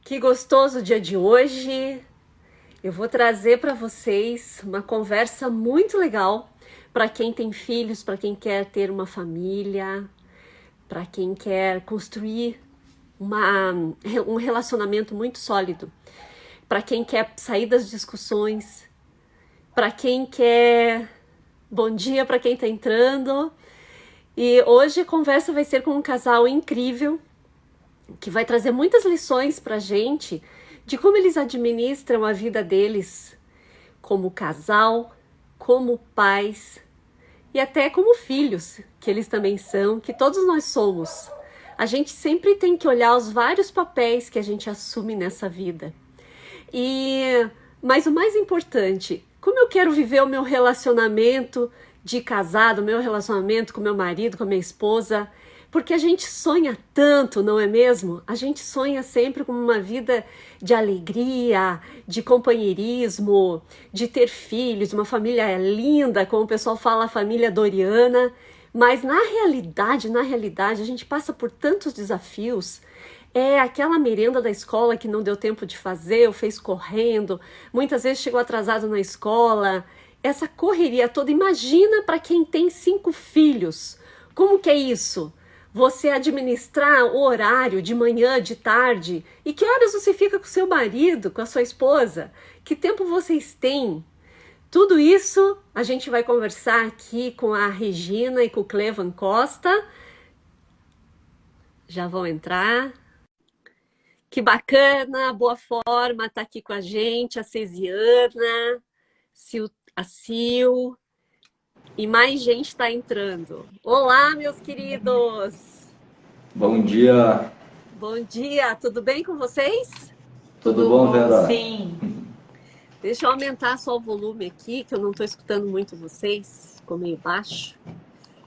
Que gostoso o dia de hoje. Eu vou trazer para vocês uma conversa muito legal para quem tem filhos, para quem quer ter uma família, para quem quer construir um relacionamento muito sólido, para quem quer sair das discussões, para quem quer. Bom dia para quem está entrando. E hoje a conversa vai ser com um casal incrível que vai trazer muitas lições para a gente de como eles administram a vida deles como casal, como pais e até como filhos, que eles também são, que todos nós somos. A gente sempre tem que olhar os vários papéis que a gente assume nessa vida. Mas o mais importante, como eu quero viver o meu relacionamento de casado, o meu relacionamento com meu marido, com a minha esposa, porque a gente sonha tanto, não é mesmo? A gente sonha sempre com uma vida de alegria, de companheirismo, de ter filhos, uma família linda, como o pessoal fala, a família Doriana. Mas na realidade, a gente passa por tantos desafios. É aquela merenda da escola que não deu tempo de fazer, ou fez correndo, muitas vezes chegou atrasado na escola. Essa correria toda, imagina para quem tem 5 filhos. Como que é isso? Você administrar o horário de manhã, de tarde, e que horas você fica com seu marido, com a sua esposa? Que tempo vocês têm? Tudo isso a gente vai conversar aqui com a Regina e com o Clevan Costa. Já vão entrar. Que bacana, boa forma, tá aqui com a gente, a Cesiana, a Sil, e mais gente está entrando. Olá, meus queridos! Bom dia, Bom dia, tudo bem com vocês? tudo bom, Vera? Sim. Deixa eu aumentar só o volume aqui, que eu não estou escutando muito vocês, ficou meio baixo.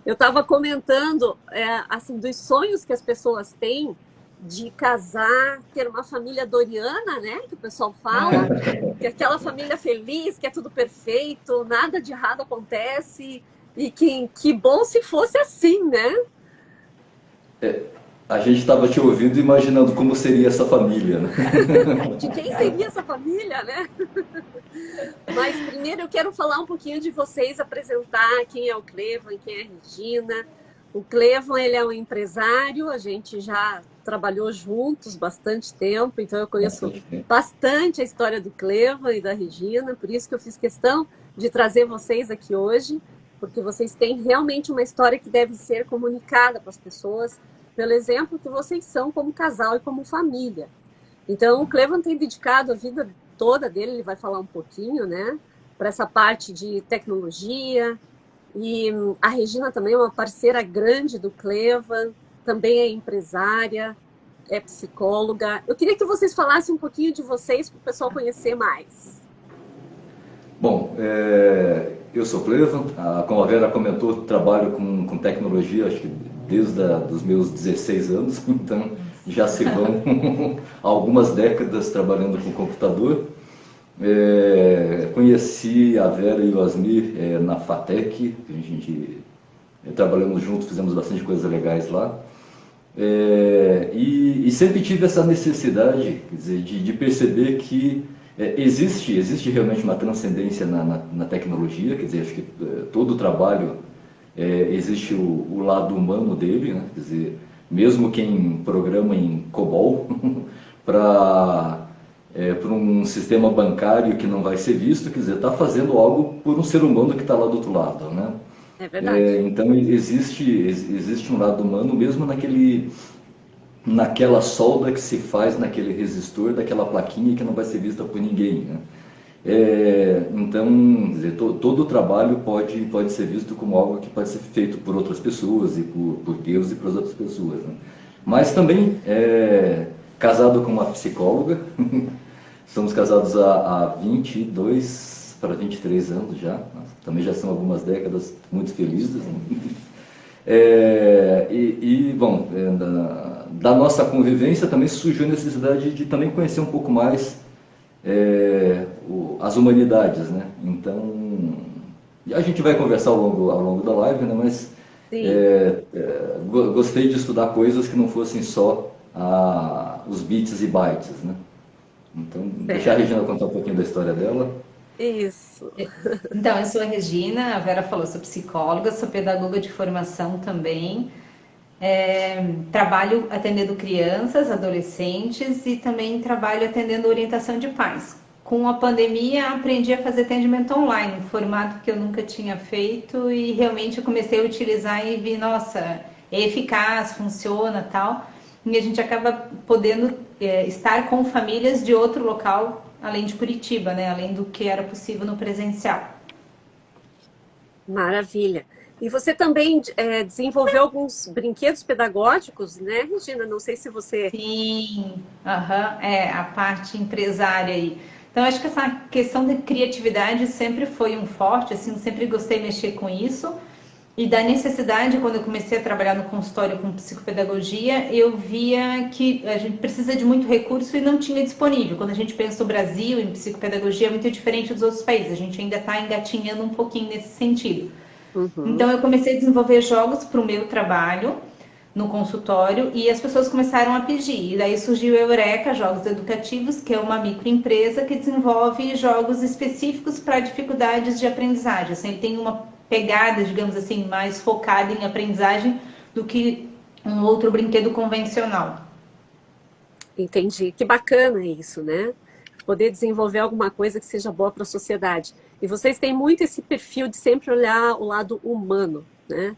Eu estava comentando assim, dos sonhos que as pessoas têm de casar, ter uma família doriana, né? Que o pessoal fala, que é aquela família feliz, que é tudo perfeito, nada de errado acontece, e que bom se fosse assim, né? A gente estava te ouvindo e imaginando como seria essa família, né? De quem seria essa família, né? Mas primeiro eu quero falar um pouquinho de vocês, apresentar quem é o Clevan, quem é a Regina. O Clevan, ele é um empresário, a gente já trabalhou juntos bastante tempo, então eu conheço bastante a história do Clevan e da Regina, por isso que eu fiz questão de trazer vocês aqui hoje, porque vocês têm realmente uma história que deve ser comunicada para as pessoas, pelo exemplo que vocês são como casal e como família. Então, o Clevan tem dedicado a vida toda dele, ele vai falar um pouquinho, né, para essa parte de tecnologia. E a Regina também é uma parceira grande do Clevan, também é empresária, é psicóloga. Eu queria que vocês falassem um pouquinho de vocês para o pessoal conhecer mais. Bom, eu sou Clevan, como a Vera comentou, trabalho com tecnologia, acho que desde os meus 16 anos, então já se vão algumas décadas trabalhando com computador. Conheci a Vera e o Asmir na FATEC, a gente trabalhamos juntos, fizemos bastante coisas legais lá. E sempre tive essa necessidade, quer dizer, de perceber que existe realmente uma transcendência na tecnologia, quer dizer, acho que todo o trabalho existe o lado humano dele, né? Quer dizer, mesmo quem programa em COBOL para um sistema bancário que não vai ser visto, quer dizer, está fazendo algo por um ser humano que está lá do outro lado, né? É verdade. Então existe um lado humano mesmo naquela solda que se faz naquele resistor, daquela plaquinha que não vai ser vista por ninguém, né? Então, quer dizer, todo o trabalho pode ser visto como algo que pode ser feito por outras pessoas e por Deus e por outras pessoas, né? Mas também casado com uma psicóloga, estamos casados há 22 para 23 anos já, também já são algumas décadas muito felizes, né? Bom, da nossa convivência também surgiu a necessidade de também conhecer um pouco mais as humanidades, né? Então, a gente vai conversar ao longo da live, né? Mas gostei de estudar coisas que não fossem só os bits e bytes, né? Então, deixar a Certo. Regina contar um pouquinho da história dela. Isso. Então, eu sou a Regina, a Vera falou, sou psicóloga, sou pedagoga de formação também. Trabalho atendendo crianças, adolescentes e também trabalho atendendo orientação de pais. Com a pandemia, aprendi a fazer atendimento online, um formato que eu nunca tinha feito e realmente eu comecei a utilizar e vi, nossa, é eficaz, funciona tal. E a gente acaba podendo estar com famílias de outro local, além de Curitiba, né? Além do que era possível no presencial. Maravilha. E você também desenvolveu alguns brinquedos pedagógicos, né, Regina? Não sei se você. Sim, aham, a parte empresária aí. Então, acho que essa questão de criatividade sempre foi um forte, assim, sempre gostei de mexer com isso. E da necessidade, quando eu comecei a trabalhar no consultório com psicopedagogia, eu via que a gente precisa de muito recurso e não tinha disponível. Quando a gente pensa no Brasil em psicopedagogia, é muito diferente dos outros países. A gente ainda está engatinhando um pouquinho nesse sentido. Então, Uhum. eu comecei a desenvolver jogos para o meu trabalho no consultório e as pessoas começaram a pedir. E daí surgiu o Eureka Jogos Educativos, que é uma microempresa que desenvolve jogos específicos para dificuldades de aprendizagem. Assim, ele tem uma pegada, digamos assim, mais focada em aprendizagem do que um outro brinquedo convencional. Entendi. Que bacana isso, né? Poder desenvolver alguma coisa que seja boa para a sociedade. E vocês têm muito esse perfil de sempre olhar o lado humano, né?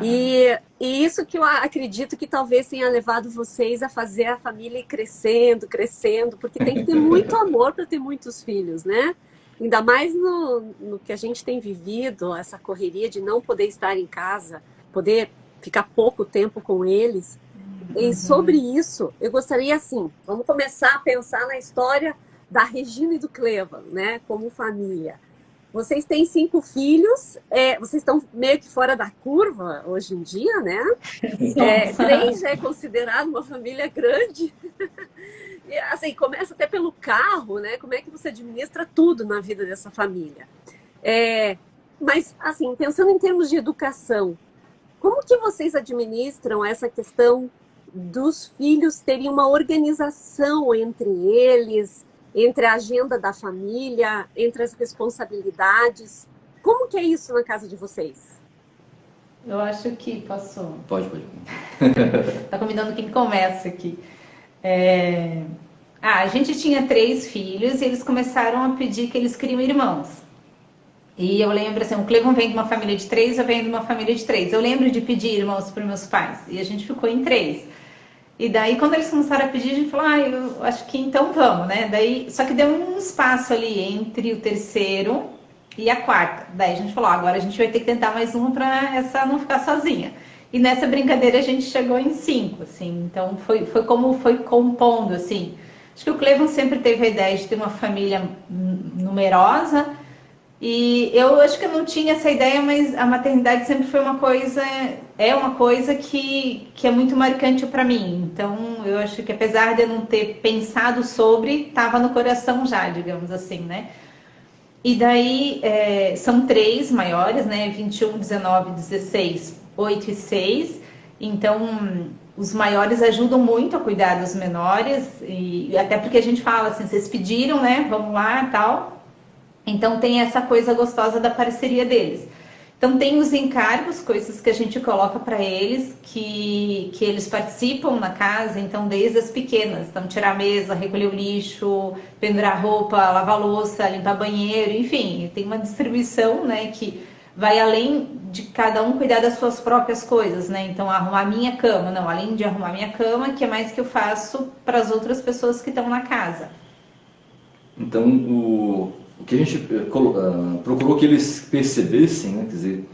E isso que eu acredito que talvez tenha levado vocês a fazer a família ir crescendo, crescendo, porque tem que ter muito amor para ter muitos filhos, né? Ainda mais no que a gente tem vivido, essa correria de não poder estar em casa, poder ficar pouco tempo com eles. E sobre Uhum. isso, eu gostaria assim, vamos começar a pensar na história da Regina e do Clevan, né? Como família. Vocês têm 5 filhos, vocês estão meio que fora da curva hoje em dia, né? Somos. 3 já é considerado uma família grande. E, assim, começa até pelo carro, né? Como é que você administra tudo na vida dessa família? É, mas, assim, pensando em termos de educação, como que vocês administram essa questão dos filhos terem uma organização entre eles, entre a agenda da família, entre as responsabilidades? Como que é isso na casa de vocês? Eu acho que posso. Pode, pode. Tá combinando quem começa aqui. É... a gente tinha 3 filhos e eles começaram a pedir que eles queriam irmãos. E eu lembro assim, o Clevon vem de uma família de 3, eu venho de uma família de 3. Eu lembro de pedir irmãos para meus pais e a gente ficou em 3. E daí, quando eles começaram a pedir, a gente falou, eu acho que então vamos, né? Daí, só que deu um espaço ali entre o terceiro e a quarta. Daí a gente falou, agora a gente vai ter que tentar mais uma para essa não ficar sozinha. E nessa brincadeira a gente chegou em 5, assim. Então foi como foi compondo, assim. Acho que o Cleveland sempre teve a ideia de ter uma família numerosa, e eu acho que eu não tinha essa ideia, mas a maternidade sempre foi uma coisa, é uma coisa que é muito marcante para mim. Então, eu acho que apesar de eu não ter pensado sobre, estava no coração já, digamos assim, né? E daí, são 3 maiores, né? 21, 19, 16, 8 e 6. Então, os maiores ajudam muito a cuidar dos menores, e até porque a gente fala assim, vocês pediram, né? Vamos lá, tal. Então tem essa coisa gostosa da parceria deles. Então tem os encargos, coisas que a gente coloca para eles, que eles participam na casa, então desde as pequenas, então tirar a mesa, recolher o lixo, pendurar roupa, lavar louça, limpar banheiro, enfim, tem uma distribuição, né, que vai além de cada um cuidar das suas próprias coisas, né? Então arrumar minha cama, não, além de arrumar minha cama, que é mais que eu faço para as outras pessoas que estão na casa. Então, o que a gente procurou que eles percebessem, né, quer dizer,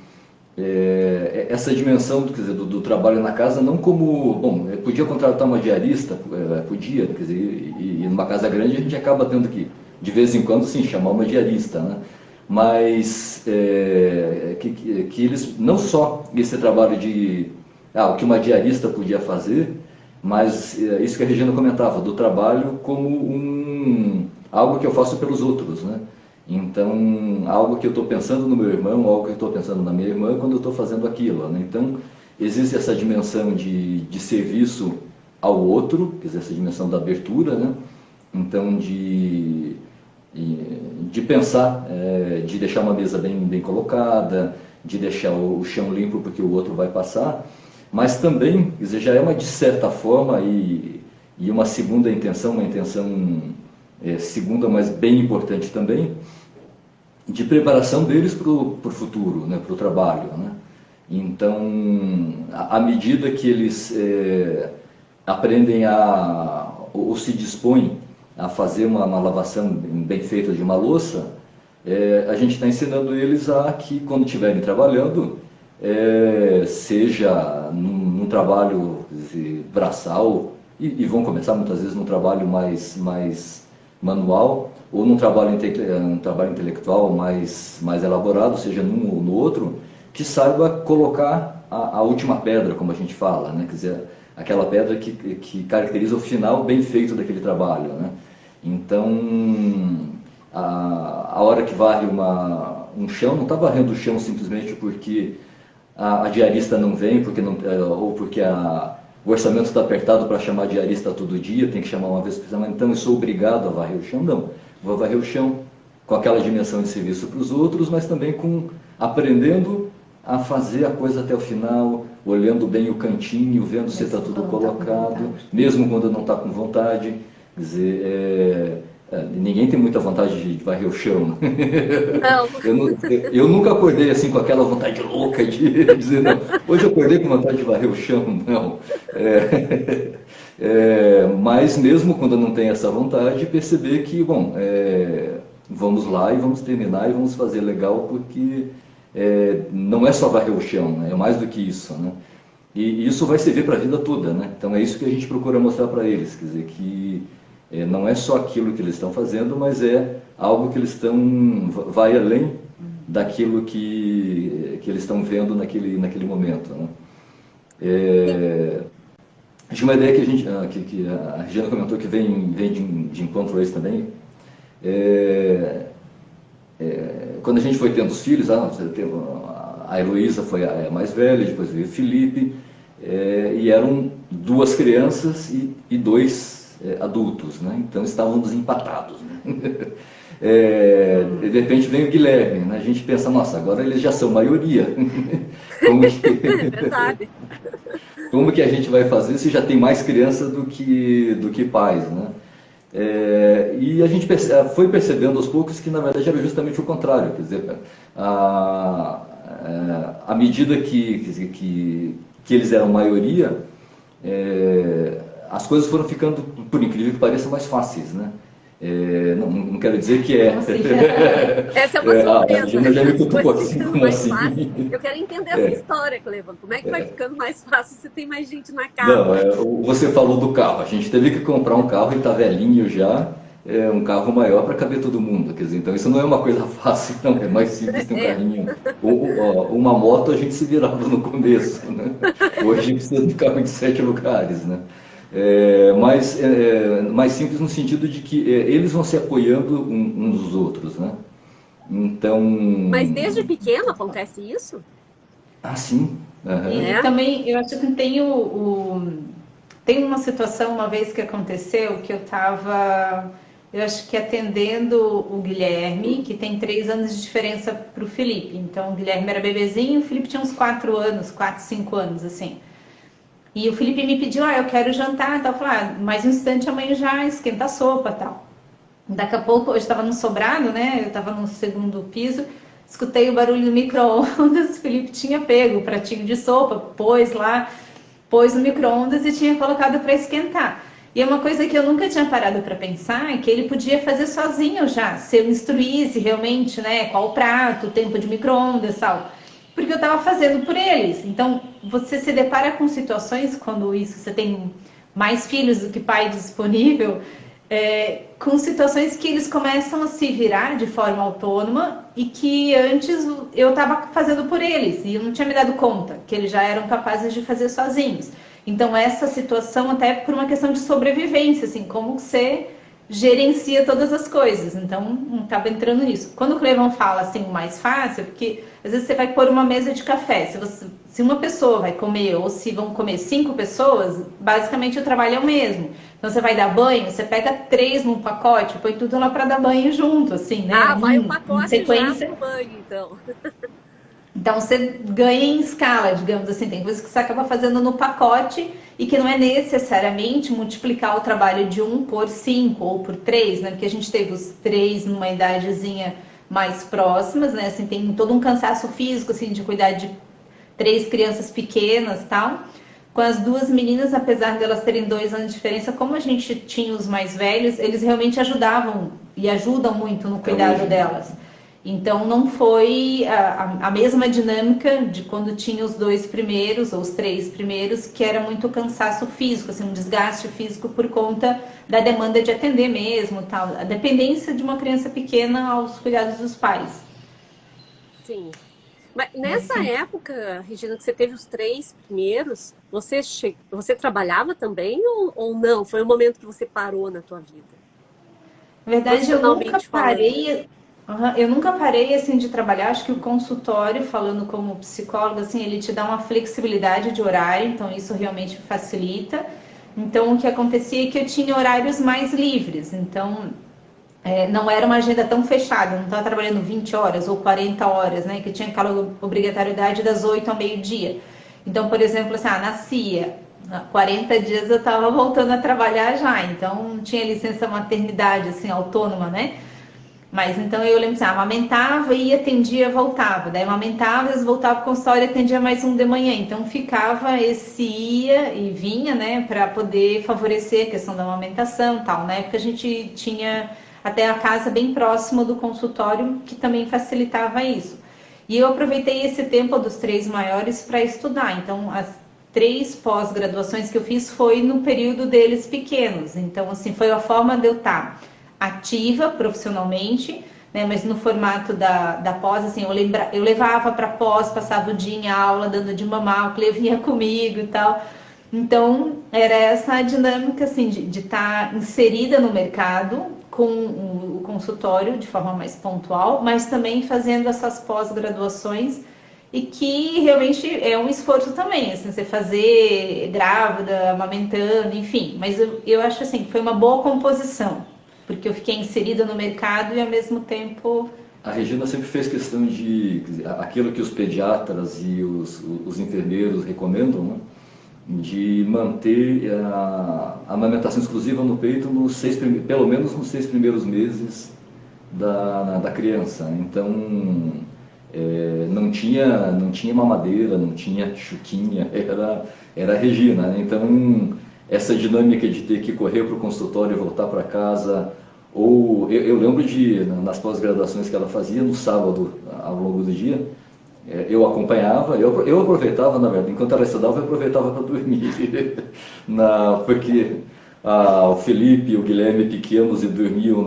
essa dimensão quer dizer, do trabalho na casa, não como, bom, podia contratar uma diarista, podia, quer dizer, e numa casa grande a gente acaba tendo que, de vez em quando, sim, chamar uma diarista, né? Mas que eles, não só esse trabalho de, o que uma diarista podia fazer, mas isso que a Regina comentava, do trabalho como algo que eu faço pelos outros, né? Então, algo que eu estou pensando no meu irmão, algo que eu estou pensando na minha irmã quando eu estou fazendo aquilo, né? Então, existe essa dimensão de serviço ao outro, quer dizer, essa dimensão da abertura, né? Então, de pensar, de deixar uma mesa bem colocada, de deixar o chão limpo porque o outro vai passar, mas também, quer dizer, já é de certa forma, e uma segunda intenção, uma intenção segunda, mas bem importante também, de preparação deles para o futuro, né, para o trabalho, né? Então, à medida que eles aprendem ou se dispõem a fazer uma lavação bem feita de uma louça, a gente está ensinando eles a que, quando estiverem trabalhando, seja num trabalho braçal, e vão começar muitas vezes num trabalho mais manual, ou num trabalho intelectual mais elaborado, seja num ou no outro, que saiba colocar a última pedra, como a gente fala, né? Quer dizer, aquela pedra que caracteriza o final bem feito daquele trabalho, né? Então, a hora que varre um chão, não está varrendo o chão simplesmente porque a diarista não vem, ou porque o orçamento está apertado para chamar diarista todo dia, tem que chamar uma vez por semana, então eu sou obrigado a varrer o chão. Não, vou varrer o chão com aquela dimensão de serviço para os outros, mas também aprendendo a fazer a coisa até o final, olhando bem o cantinho, vendo se está tudo colocado, mesmo quando não está com vontade. Quer dizer, ninguém tem muita vontade de varrer o chão. Não. Eu nunca acordei assim com aquela vontade louca de dizer, não, hoje eu acordei com vontade de varrer o chão, não. Mas mesmo quando não tem essa vontade, perceber que, bom, vamos lá e vamos terminar e vamos fazer legal, porque não é só varrer o chão, né? É mais do que isso, né? E isso vai servir para a vida toda, né? Então é isso que a gente procura mostrar para eles, quer dizer, que não é só aquilo que eles estão fazendo, mas é algo que eles vai além daquilo que eles estão vendo naquele momento, né? Acho que uma ideia que a Regina comentou que vem de encontro a isso também, quando a gente foi tendo os filhos, a Heloísa foi a mais velha, depois veio o Felipe, e eram 2 crianças e 2 adultos, né? Então estávamos empatados, né? De repente vem o Guilherme, né? A gente pensa, nossa, agora eles já são maioria. É verdade. Como que a gente vai fazer se já tem mais criança do que pais, né? E a gente foi percebendo aos poucos que na verdade era justamente o contrário, quer dizer, à medida que eles eram maioria, as coisas foram ficando, por incrível que pareça, mais fáceis, né? Não quero dizer que Essa é uma surpresa. A Regina já me cutucou assim, como assim? Eu quero entender essa história, Clevan. Como é que vai ficando mais fácil se tem mais gente na casa? Não, você falou do carro. A gente teve que comprar um carro e está velhinho já, um carro maior para caber todo mundo. Quer dizer, então isso não é uma coisa fácil, não. É mais simples ter um carrinho. Uma moto a gente se virava no começo, né? Hoje a gente precisa de um carro de 7 lugares, né? Mais simples no sentido de que eles vão se apoiando uns dos outros, né? Então... Mas desde pequeno acontece isso? Ah, sim. E também, eu acho que tem uma situação, uma vez que aconteceu, que eu estava, eu acho que atendendo o Guilherme, que tem 3 anos de diferença para o Felipe. Então, o Guilherme era bebezinho, o Felipe tinha uns 4 anos, 4, 5 anos, assim. E o Felipe me pediu, eu quero jantar, tal. Eu falei, mais um instante a mãe já esquenta a sopa, tal. Daqui a pouco, eu estava no sobrado, né? Eu estava no 2º piso, escutei o barulho do micro-ondas, o Felipe tinha pego o pratinho de sopa, pôs no micro-ondas e tinha colocado para esquentar. E é uma coisa que eu nunca tinha parado para pensar, é que ele podia fazer sozinho já, se eu instruísse realmente, né, qual o prato, o tempo de micro-ondas, tal. Porque eu estava fazendo por eles. Então, você se depara com situações, quando você tem mais filhos do que pai disponível, com situações que eles começam a se virar de forma autônoma e que antes eu estava fazendo por eles e eu não tinha me dado conta que eles já eram capazes de fazer sozinhos. Então, essa situação, até por uma questão de sobrevivência, assim, como você gerencia todas as coisas, então acaba entrando nisso. Quando o Clevão fala assim, o mais fácil, porque às vezes você vai pôr uma mesa de café, se uma pessoa vai comer ou se vão comer 5 pessoas, basicamente o trabalho é o mesmo. Então você vai dar banho, você pega 3 num pacote, põe tudo lá para dar banho junto, assim, né? Ah, vai o Em pacote já sequência. pro banho, então. Então você ganha em escala, digamos assim, tem coisas que você acaba fazendo no pacote e que não é necessariamente multiplicar o trabalho de 1 por 5 ou por 3, né? Porque a gente teve os 3 numa idadezinha mais próximas, né? Assim, tem todo um cansaço físico, assim, de cuidar de 3 crianças pequenas e tal. Com as 2 meninas, apesar de elas terem 2 anos de diferença, como a gente tinha os mais velhos, eles realmente ajudavam e ajudam muito no cuidado delas. Então não foi a mesma dinâmica de quando tinha os 2 primeiros ou os 3 primeiros, que era muito cansaço físico, assim, um desgaste físico por conta da demanda de atender mesmo, tal, a dependência de uma criança pequena aos cuidados dos pais. Sim. Mas nessa época, Regina, que você teve os 3 primeiros, você trabalhava também ou não? Foi o momento que você parou na tua vida? Na verdade, eu nunca Profissionalmente falando. parei. Eu nunca parei assim de trabalhar. Acho que o consultório, falando como psicóloga, assim, ele te dá uma flexibilidade de horário, então isso realmente facilita. Então, o que acontecia é que eu tinha horários mais livres. Então, não era uma agenda tão fechada, eu não estava trabalhando 20 horas ou 40 horas, né? Que tinha aquela obrigatoriedade das 8 ao meio-dia. Então, por exemplo, assim, nascia, 40 dias eu estava voltando a trabalhar já, então tinha licença maternidade, assim, autônoma, né? Mas então eu lembro assim, amamentava e atendia, voltava. Daí amamentava, às vezes voltava para o consultório e atendia mais um de manhã. Então ficava esse ia e vinha, né, para poder favorecer a questão da amamentação e tal. Na época a gente tinha até a casa bem próxima do consultório, que também facilitava isso. E eu aproveitei esse tempo dos 3 maiores para estudar. Então as 3 pós-graduações que eu fiz foi no período deles pequenos. Então assim, foi a forma de eu estar ativa profissionalmente, né, mas no formato da pós, assim, eu levava para pós, passava o dia em aula, dando de mamar, o Cleo vinha comigo e tal. Então, era essa a dinâmica, assim, de estar inserida no mercado com o consultório de forma mais pontual, mas também fazendo essas pós-graduações e que realmente é um esforço também, assim, você fazer grávida, amamentando, enfim. Mas eu acho, assim, que foi uma boa composição, porque eu fiquei inserida no mercado e ao mesmo tempo... A Regina sempre fez questão de, quer dizer, aquilo que os pediatras e os enfermeiros recomendam, né? De manter a amamentação exclusiva no peito pelo menos nos 6 primeiros meses da criança. Então, não tinha mamadeira, não tinha chuquinha, era a Regina, né? Então, essa dinâmica de ter que correr para o consultório e voltar para casa, ou eu lembro nas pós-graduações que ela fazia, no sábado, ao longo do dia, eu acompanhava, eu aproveitava, na verdade, enquanto ela estudava, eu aproveitava para dormir, porque o Felipe e o Guilherme pequenos e dormiam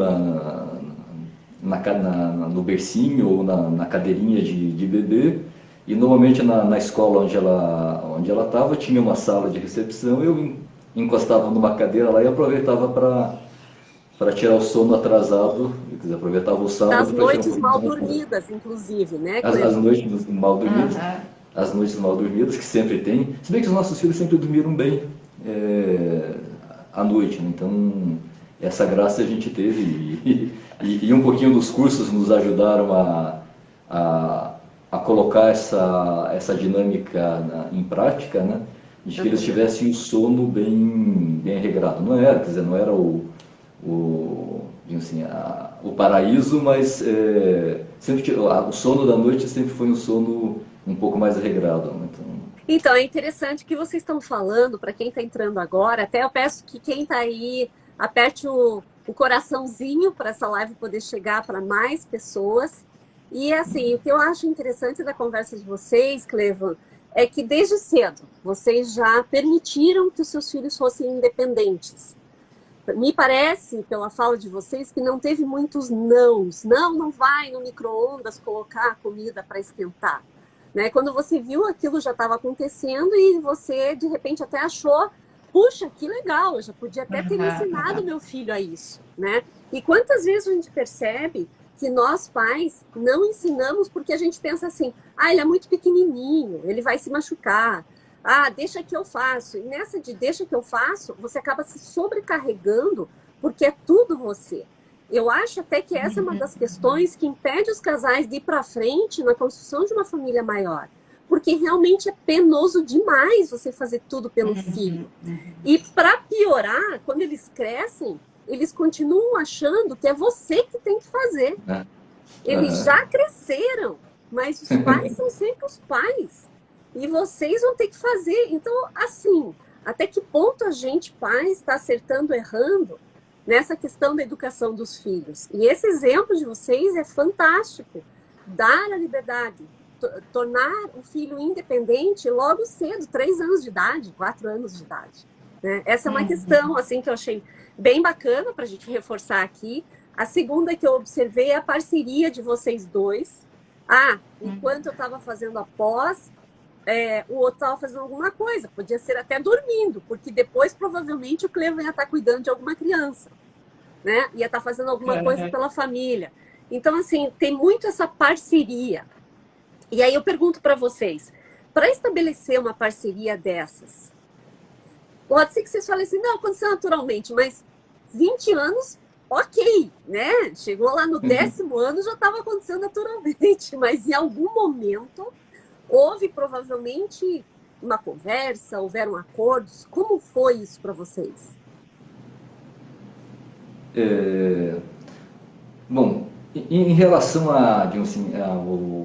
no bercinho ou na cadeirinha de bebê, e normalmente na escola onde ela estava tinha uma sala de recepção, eu encostava numa cadeira lá e aproveitava para tirar o sono atrasado, quer dizer, aproveitava o sábado Das para tirar noites um mal pouco. dormidas, inclusive, né, As Cleo? noites mal dormidas, Uhum. as noites mal dormidas que sempre tem, se bem que os nossos filhos sempre dormiram bem à noite, né? Então essa graça a gente teve e um pouquinho dos cursos nos ajudaram a colocar essa dinâmica em prática, né? De que eles tivessem o sono bem regrado. Não era, quer dizer, não era assim, o paraíso, mas sempre o sono da noite sempre foi um sono um pouco mais regrado. Né? Então, é interessante que vocês estão falando, para quem está entrando agora, até eu peço que quem está aí aperte o coraçãozinho para essa live poder chegar para mais pessoas. E assim, o que eu acho interessante da conversa de vocês, Clevan, é que desde cedo vocês já permitiram que os seus filhos fossem independentes. Me parece, pela fala de vocês, que não teve muitos nãos. Não vai no micro-ondas colocar a comida para esquentar. Né? Quando você viu aquilo já estava acontecendo e você, de repente, até achou puxa, que legal, eu já podia até ter ensinado meu filho a isso, né? E quantas vezes a gente percebe que nós pais não ensinamos porque a gente pensa assim, ah, ele é muito pequenininho, ele vai se machucar, ah, deixa que eu faço. E nessa de deixa que eu faço, você acaba se sobrecarregando porque é tudo você. Eu acho até que essa é uma das questões que impede os casais de ir para frente na construção de uma família maior. Porque realmente é penoso demais você fazer tudo pelo filho. E para piorar, quando eles crescem, eles continuam achando que é você que tem que fazer. Eles já cresceram, mas os pais são sempre os pais. E vocês vão ter que fazer. Então, assim, até que ponto a gente, pai, está acertando, errando nessa questão da educação dos filhos? E esse exemplo de vocês é fantástico. Dar a liberdade, tornar o filho independente logo cedo, 3 anos de idade, 4 anos de idade. Né? Essa é uma questão assim, que eu achei bem bacana para a gente reforçar aqui. A segunda que eu observei é a parceria de vocês dois. Enquanto eu estava fazendo a pós, o outro estava fazendo alguma coisa, podia ser até dormindo, porque depois provavelmente o Clevo ia estar cuidando de alguma criança, né? Ia estar fazendo alguma coisa pela família. Então, assim, tem muito essa parceria. E aí eu pergunto para vocês, para estabelecer uma parceria dessas, pode ser que vocês falem assim, não, aconteceu naturalmente, mas 20 anos, ok, né? Chegou lá no 10º ano, já estava acontecendo naturalmente, mas em algum momento houve provavelmente uma conversa, houveram acordos. Como foi isso para vocês? Bom, em relação assim,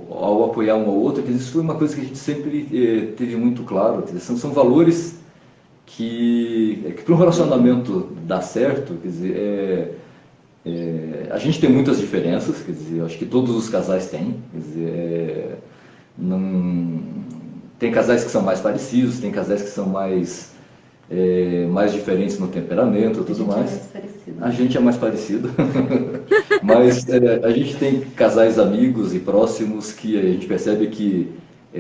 ao apoiar um ao outro, isso foi uma coisa que a gente sempre teve muito claro. São valores que para um relacionamento dar certo, quer dizer, a gente tem muitas diferenças, quer dizer, acho que todos os casais têm, quer dizer, tem casais que são mais parecidos, tem casais que são mais diferentes no temperamento e tudo mais. A gente é mais parecido. Mas a gente tem casais amigos e próximos que a gente percebe que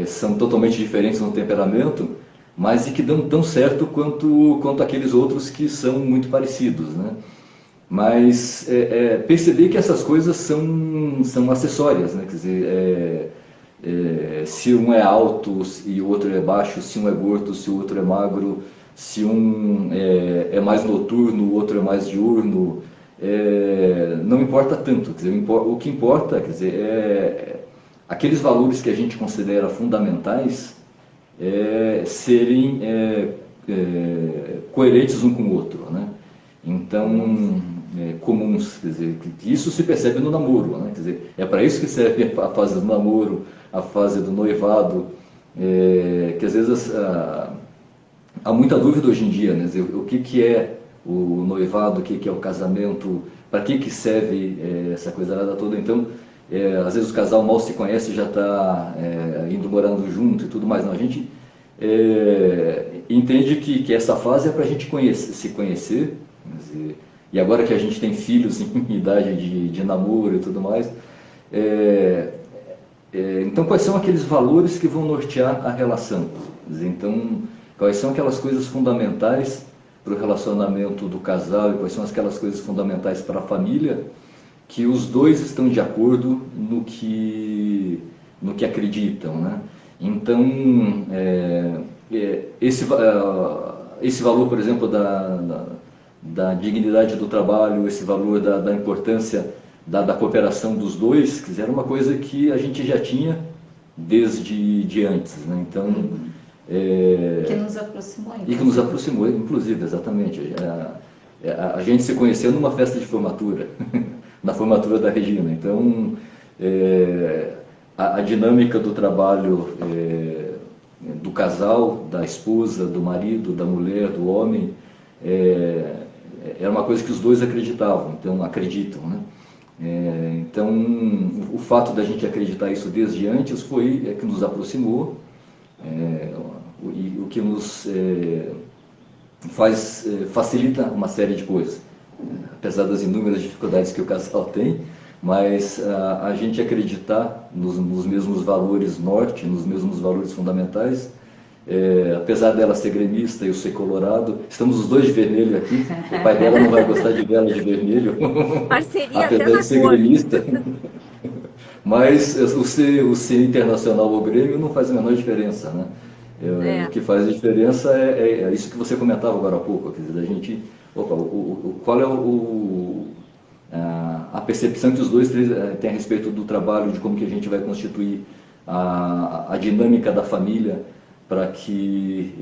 são totalmente diferentes no temperamento, mas e que dão tão certo quanto aqueles outros que são muito parecidos, né? Mas perceber que essas coisas são acessórias, né? Quer dizer, se um é alto e o outro é baixo, se um é gordo, se o outro é magro, se um é mais noturno, o outro é mais diurno, não importa tanto. Quer dizer, o que importa, quer dizer, aqueles valores que a gente considera fundamentais serem coerentes um com o outro, né? Então, comuns, quer dizer, que isso se percebe no namoro, né? Quer dizer, é para isso que serve a fase do namoro, a fase do noivado, que às vezes há muita dúvida hoje em dia, né? Quer dizer, o que é o noivado, o que é o casamento, para que serve essa coisa toda. Então, às vezes o casal mal se conhece e já está indo morando junto e tudo mais. Não, a gente entende que essa fase é para a gente se conhecer, dizer, e agora que a gente tem filhos em idade de namoro e tudo mais, então quais são aqueles valores que vão nortear a relação? Dizer, então, quais são aquelas coisas fundamentais para o relacionamento do casal e quais são aquelas coisas fundamentais para a família que os dois estão de acordo no que acreditam, né? Então, esse valor, por exemplo, da dignidade do trabalho, esse valor da importância da cooperação dos dois, quer dizer, era uma coisa que a gente já tinha desde antes, né? Então, que nos aproximou. E que nos aproximou, inclusive, exatamente. A gente se conheceu numa festa de formatura, na formatura da Regina. Então, a dinâmica do trabalho do casal, da esposa, do marido, da mulher, do homem, era uma coisa que os dois acreditavam, então acreditam, né? Então, o fato da gente acreditar isso desde antes foi que nos aproximou, e o que nos facilita uma série de coisas, apesar das inúmeras dificuldades que o casal tem, mas a gente acreditar nos mesmos valores norte, nos mesmos valores fundamentais, Apesar dela ser gremista e eu ser colorado, estamos os dois de vermelho aqui. O pai dela não vai gostar de vela de vermelho, Parceria até apesar na de ser cor. gremista. Mas o ser internacional ou Grêmio não faz a menor diferença, né? O É, que faz a diferença é isso que você comentava agora há pouco, quer dizer, da gente, opa, qual é a percepção que os dois têm a respeito do trabalho, de como que a gente vai constituir a dinâmica da família para que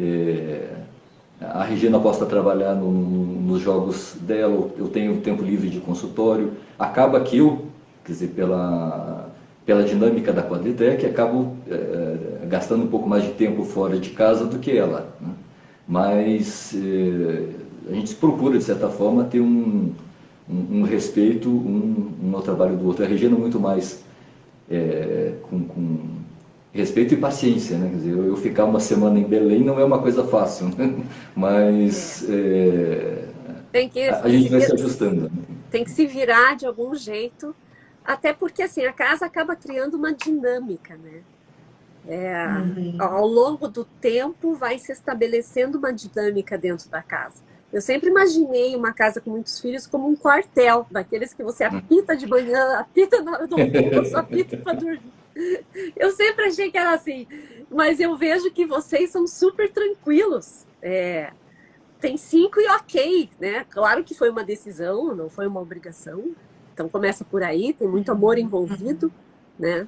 a Regina possa trabalhar nos jogos dela, eu tenho tempo livre de consultório, acaba que eu, quer dizer, pela dinâmica da Quadritec, acabo gastando um pouco mais de tempo fora de casa do que ela, né? Mas a gente procura, de certa forma, ter um respeito um ao trabalho do outro. A Regina muito mais com respeito e paciência, né? Quer dizer, eu ficar uma semana em Belém não é uma coisa fácil, né? Mas tem que a gente vai se ajustando, né? tem que se virar de algum jeito, até porque assim a casa acaba criando uma dinâmica, né? Ao longo do tempo vai se estabelecendo uma dinâmica dentro da casa. Eu sempre imaginei uma casa com muitos filhos como um quartel, daqueles que você apita de manhã, apita na hora do almoço, apita para dormir. Eu sempre achei que era assim, mas eu vejo que vocês são super tranquilos. Tem 5 e ok, né? Claro que foi uma decisão, não foi uma obrigação. Então começa por aí, tem muito amor envolvido, né?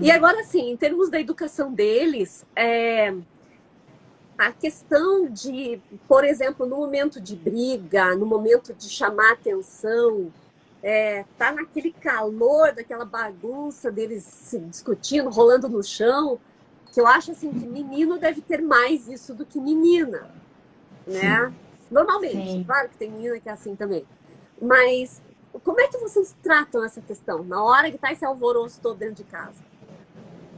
E agora, assim, em termos da educação deles, a questão de, por exemplo, no momento de briga, no momento de chamar atenção, tá naquele calor, daquela bagunça deles se discutindo, rolando no chão, que eu acho assim que menino deve ter mais isso do que menina, né? Sim. Normalmente, Sim. claro que tem menina que é assim também. Mas como é que vocês tratam essa questão na hora que tá esse alvoroço todo dentro de casa?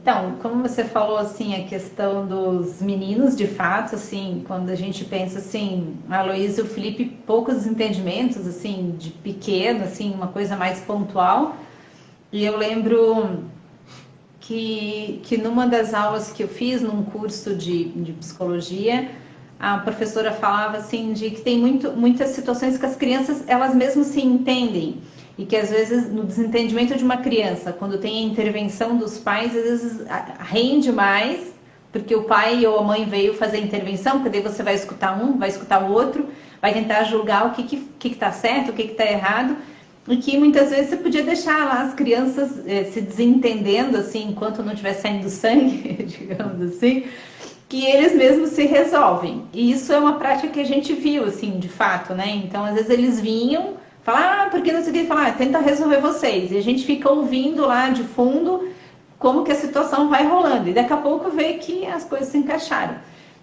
Então, como você falou, assim, a questão dos meninos, de fato, assim, quando a gente pensa, assim, a Heloísa e o Felipe, poucos desentendimentos, assim, de pequeno, assim, uma coisa mais pontual. E eu lembro que numa das aulas que eu fiz, num curso de psicologia, a professora falava, assim, de que tem muitas situações que as crianças, elas mesmas se entendem. E que às vezes no desentendimento de uma criança, quando tem a intervenção dos pais, às vezes rende mais, porque o pai ou a mãe veio fazer a intervenção, porque daí você vai escutar um, vai escutar o outro, vai tentar julgar o que está certo, o que está errado, e que muitas vezes você podia deixar lá as crianças se desentendendo, assim, enquanto não estiver saindo sangue, digamos assim, que eles mesmos se resolvem. E isso é uma prática que a gente viu, assim, de fato, né? Então, às vezes eles vinham falar, porque não sei o que, falar, tenta resolver vocês. E a gente fica ouvindo lá de fundo como que a situação vai rolando. E daqui a pouco vê que as coisas se encaixaram.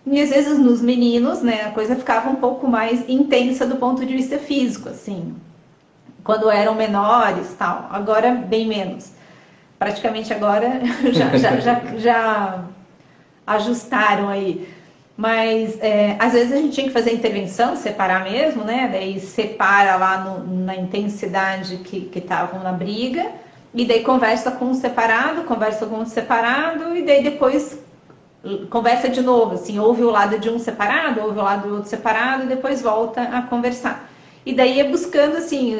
E às vezes nos meninos, né, a coisa ficava um pouco mais intensa do ponto de vista físico, assim. Quando eram menores, tal. Agora, bem menos. Praticamente agora já ajustaram aí. Mas às vezes a gente tinha que fazer intervenção, separar mesmo, né? Daí separa lá na intensidade que estavam na briga, e daí conversa com um separado, conversa com outro separado, e daí depois conversa de novo, assim, ouve o lado de um separado, ouve o lado do outro separado, e depois volta a conversar. E daí buscando, assim,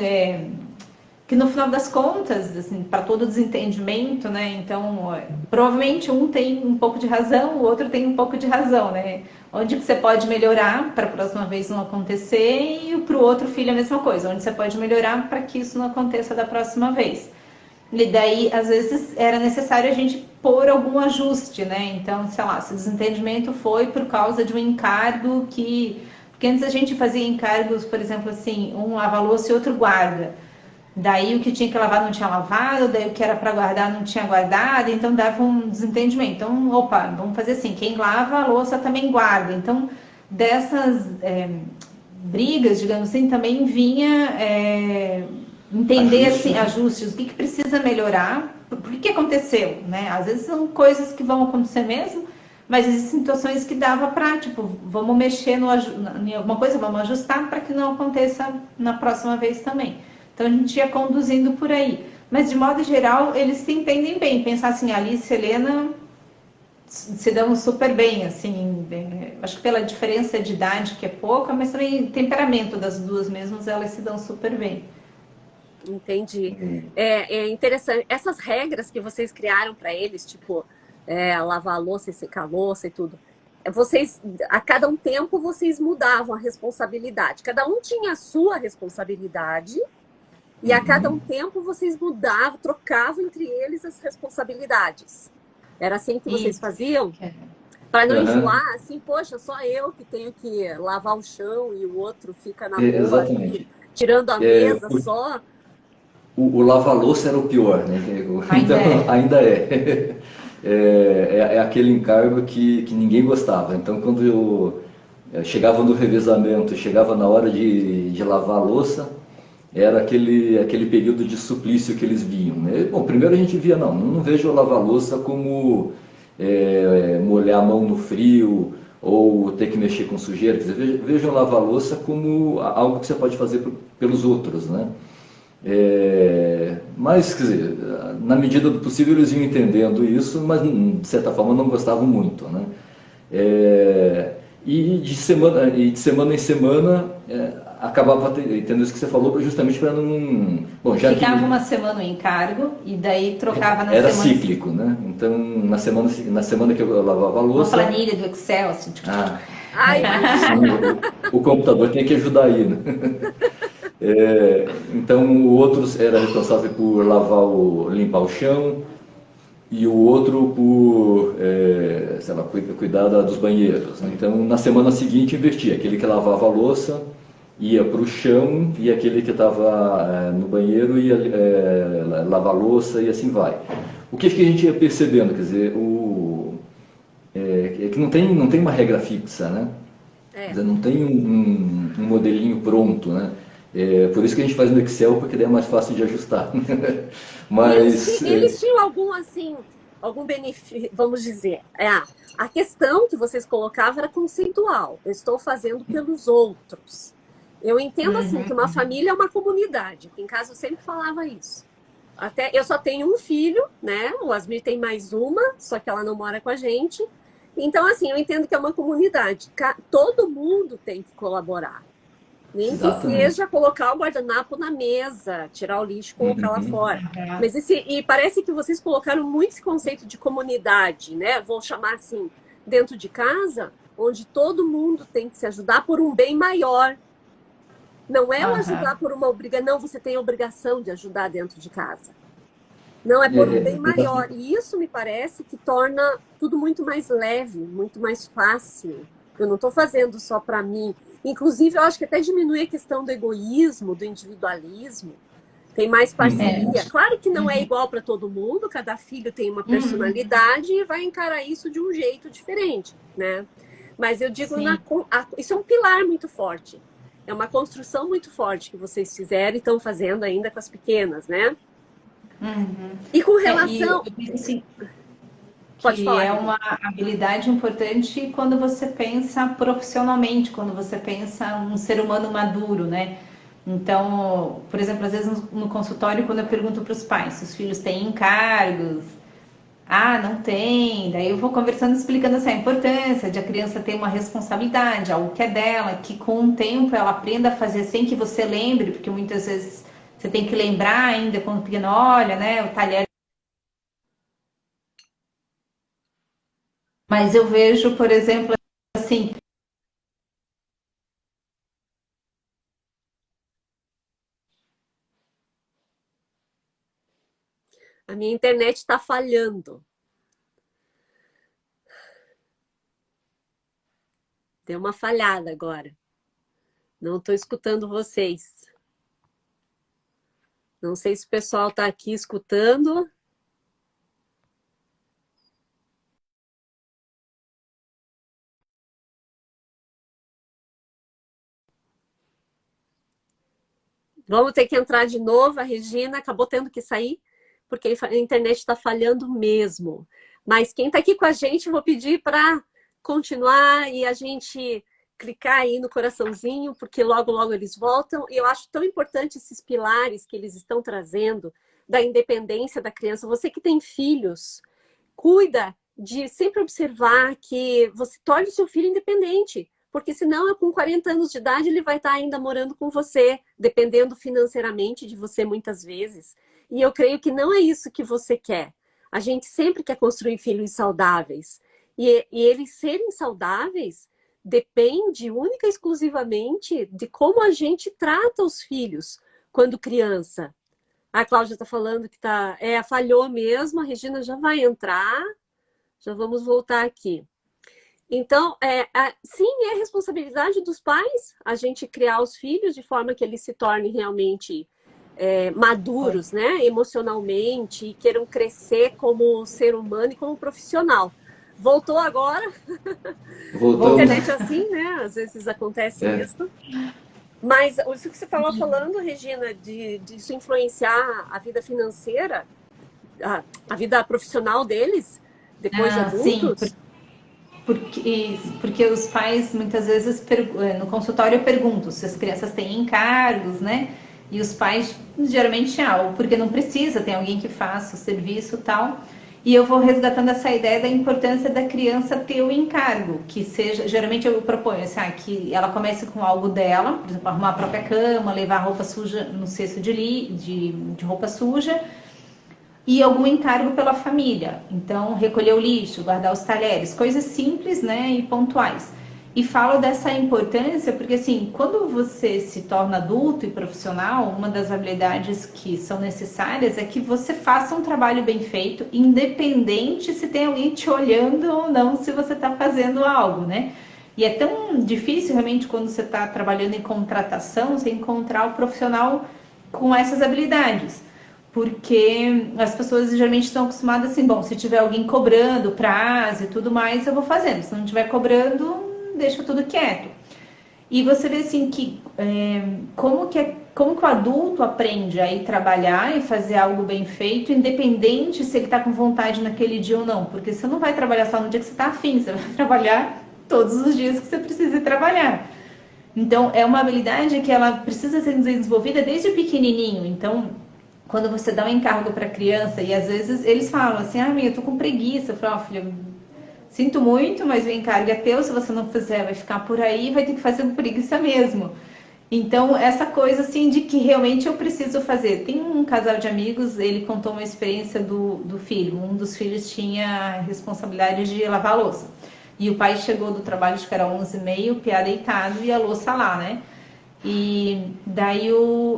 que no final das contas, assim, para todo desentendimento, né? Então, provavelmente um tem um pouco de razão, o outro tem um pouco de razão, né? Onde você pode melhorar para a próxima vez não acontecer, e para o outro filho a mesma coisa, onde você pode melhorar para que isso não aconteça da próxima vez. E daí, às vezes, era necessário a gente pôr algum ajuste, né? Então, sei lá, se o desentendimento foi por causa de um encargo que... Porque antes a gente fazia encargos, por exemplo, assim, um lava a louça e outro guarda. Daí o que tinha que lavar não tinha lavado, daí o que era para guardar não tinha guardado, então dava um desentendimento. Então, opa, vamos fazer assim, quem lava a louça também guarda. Então, dessas brigas, digamos assim, também vinha entender assim, ajustes, o que precisa melhorar, por que aconteceu, né? Às vezes são coisas que vão acontecer mesmo, mas existem situações que dava para, tipo, vamos mexer em alguma coisa, vamos ajustar para que não aconteça na próxima vez também. Então a gente ia conduzindo por aí. Mas de modo geral, eles se entendem bem. Pensar assim, Alice e Helena se dão super bem, assim, acho que pela diferença de idade, que é pouca, mas também temperamento das duas mesmas, elas se dão super bem. Entendi. É interessante. Essas regras que vocês criaram para eles, tipo, lavar a louça e secar a louça e tudo, vocês, a cada um tempo, vocês mudavam a responsabilidade. Cada um tinha a sua responsabilidade e a cada um tempo vocês mudavam, trocavam entre eles as responsabilidades. Era assim que vocês E faziam? Para não Aham. enjoar, assim, poxa, só eu que tenho que lavar o chão e o outro fica na boa ali, Exatamente. tirando a É, mesa só. o lava-louça era o pior, né? ainda Então, é. ainda é. É aquele encargo que ninguém gostava. Então, quando eu chegava no revezamento, chegava na hora de lavar a louça, era aquele período de suplício que eles viam, né? Bom, primeiro a gente via, não vejo lavar a louça como molhar a mão no frio ou ter que mexer com sujeira. Quer dizer, vejam lavar a louça como algo que você pode fazer pelos outros, né? Mas, quer dizer, na medida do possível eles iam entendendo isso, mas de certa forma não gostavam muito, né? E de semana em semana acabava tendo isso que você falou, justamente para não. Bom, já que Ficava uma semana em encargo e daí trocava na era semana cíclico, né? Então, na semana que eu lavava a uma louça, planilha do Excel, assim, ah, Ai, sim, imagina. o computador tem que ajudar aí, né? Então, o outro era responsável por limpar o chão e o outro por, sei lá, cuidar dos banheiros, né? Então, na semana seguinte, invertia. Aquele que lavava a louça ia para o chão e aquele que estava no banheiro ia lavar a louça e assim vai. O que a gente ia percebendo? Quer dizer, é que não tem uma regra fixa, né? Quer É. dizer, não tem um modelinho pronto, né? Por isso que a gente faz no Excel, porque daí é mais fácil de ajustar. E Mas, eles tinham algum, assim, algum benefício, vamos dizer, a questão que vocês colocavam era conceitual. Eu estou fazendo pelos outros. Eu entendo, assim, que uma família é uma comunidade. Aqui em casa eu sempre falava isso. Até, eu só tenho um filho, né? O Asmir tem mais uma, só que ela não mora com a gente. Então, assim, eu entendo que é uma comunidade. Todo mundo tem que colaborar. Nem que exatamente. seja colocar o guardanapo na mesa, tirar o lixo e colocar lá Uhum. fora. Mas e parece que vocês colocaram muito esse conceito de comunidade, né? Vou chamar assim, dentro de casa, onde todo mundo tem que se ajudar por um bem maior. Não é o ajudar Aham. por uma obrigação, não, você tem a obrigação de ajudar dentro de casa. Não, é É, por um é, bem exatamente. maior. E isso me parece que torna tudo muito mais leve, muito mais fácil. Eu não estou fazendo só para mim. Inclusive, eu acho que até diminui a questão do egoísmo, do individualismo. Tem mais Uhum. parceria. Claro que não é igual para todo mundo, cada filho tem uma personalidade e vai encarar isso de um jeito diferente, né? Mas eu digo, Sim. isso é um pilar muito forte. É uma construção muito forte que vocês fizeram e estão fazendo ainda com as pequenas, né? E com E eu relação. penso assim, Pode que falar, é Regina. uma habilidade importante quando você pensa profissionalmente, quando você pensa um ser humano maduro, né? Então, por exemplo, às vezes no consultório, quando eu pergunto para os pais se os filhos têm encargos, não tem. Daí eu vou conversando, explicando assim, a importância de a criança ter uma responsabilidade, algo que é dela, que com o tempo ela aprenda a fazer sem que você lembre, porque muitas vezes você tem que lembrar ainda quando pequeno, olha, né, o talher. Mas eu vejo, por exemplo, assim, A minha internet está falhando. Deu uma falhada agora. Não estou escutando vocês. Não sei se o pessoal está aqui escutando. Vamos ter que entrar de novo. A Regina acabou tendo que sair, porque a internet está falhando mesmo. Mas quem está aqui com a gente, eu vou pedir para continuar e a gente clicar aí no coraçãozinho, porque logo, logo eles voltam. E eu acho tão importante esses pilares que eles estão trazendo da independência da criança. Você que tem filhos, cuida de sempre observar que você torne o seu filho independente, porque senão, com 40 anos de idade, ele vai estar ainda morando com você, dependendo financeiramente de você muitas vezes. E eu creio que não é isso que você quer. A gente sempre quer construir filhos saudáveis. E eles serem saudáveis depende única e exclusivamente de como a gente trata os filhos quando criança. A Cláudia está falando que falhou mesmo, a Regina já vai entrar, já vamos voltar aqui. Então, sim, é responsabilidade dos pais a gente criar os filhos de forma que eles se tornem realmente maduros, né, emocionalmente, e queiram crescer como ser humano e como profissional. Voltou agora? Voltamos. A internet é assim, né? Às vezes acontece isso. Mas isso que você estava falando, Regina, de isso influenciar a vida financeira, a vida profissional deles, depois de adultos? Sim, porque os pais muitas vezes no consultório eu pergunto se as crianças têm encargos, né? E os pais geralmente porque não precisa, tem alguém que faça o serviço e tal. E eu vou resgatando essa ideia da importância da criança ter o encargo, que seja, geralmente eu proponho assim, que ela comece com algo dela, por exemplo, arrumar a própria cama, levar a roupa suja no cesto de roupa suja, e algum encargo pela família. Então, recolher o lixo, guardar os talheres, coisas simples, né, e pontuais. E falo dessa importância porque, assim, quando você se torna adulto e profissional, uma das habilidades que são necessárias é que você faça um trabalho bem feito, independente se tem alguém te olhando ou não, se você está fazendo algo, né? E é tão difícil, realmente, quando você está trabalhando em contratação, você encontrar o profissional com essas habilidades. Porque as pessoas geralmente estão acostumadas assim, bom, se tiver alguém cobrando prazo e tudo mais, eu vou fazendo. Se não estiver cobrando, deixa tudo quieto. E você vê assim que como que o adulto aprende a ir trabalhar e fazer algo bem feito, independente se ele está com vontade naquele dia ou não. Porque você não vai trabalhar só no dia que você está afim, você vai trabalhar todos os dias que você precisa trabalhar. Então, é uma habilidade que ela precisa ser desenvolvida desde pequenininho. Então, quando você dá um encargo para a criança, e às vezes eles falam assim, mãe, eu tô com preguiça. Eu falo, filha, sinto muito, mas o encargo é teu, se você não fizer, vai ficar por aí, vai ter que fazer com preguiça mesmo. Então, essa coisa assim de que realmente eu preciso fazer. Tem um casal de amigos, ele contou uma experiência do filho. Um dos filhos tinha a responsabilidade de lavar a louça. E o pai chegou do trabalho, acho que era 11h30, o piá deitado e a louça lá, né? E daí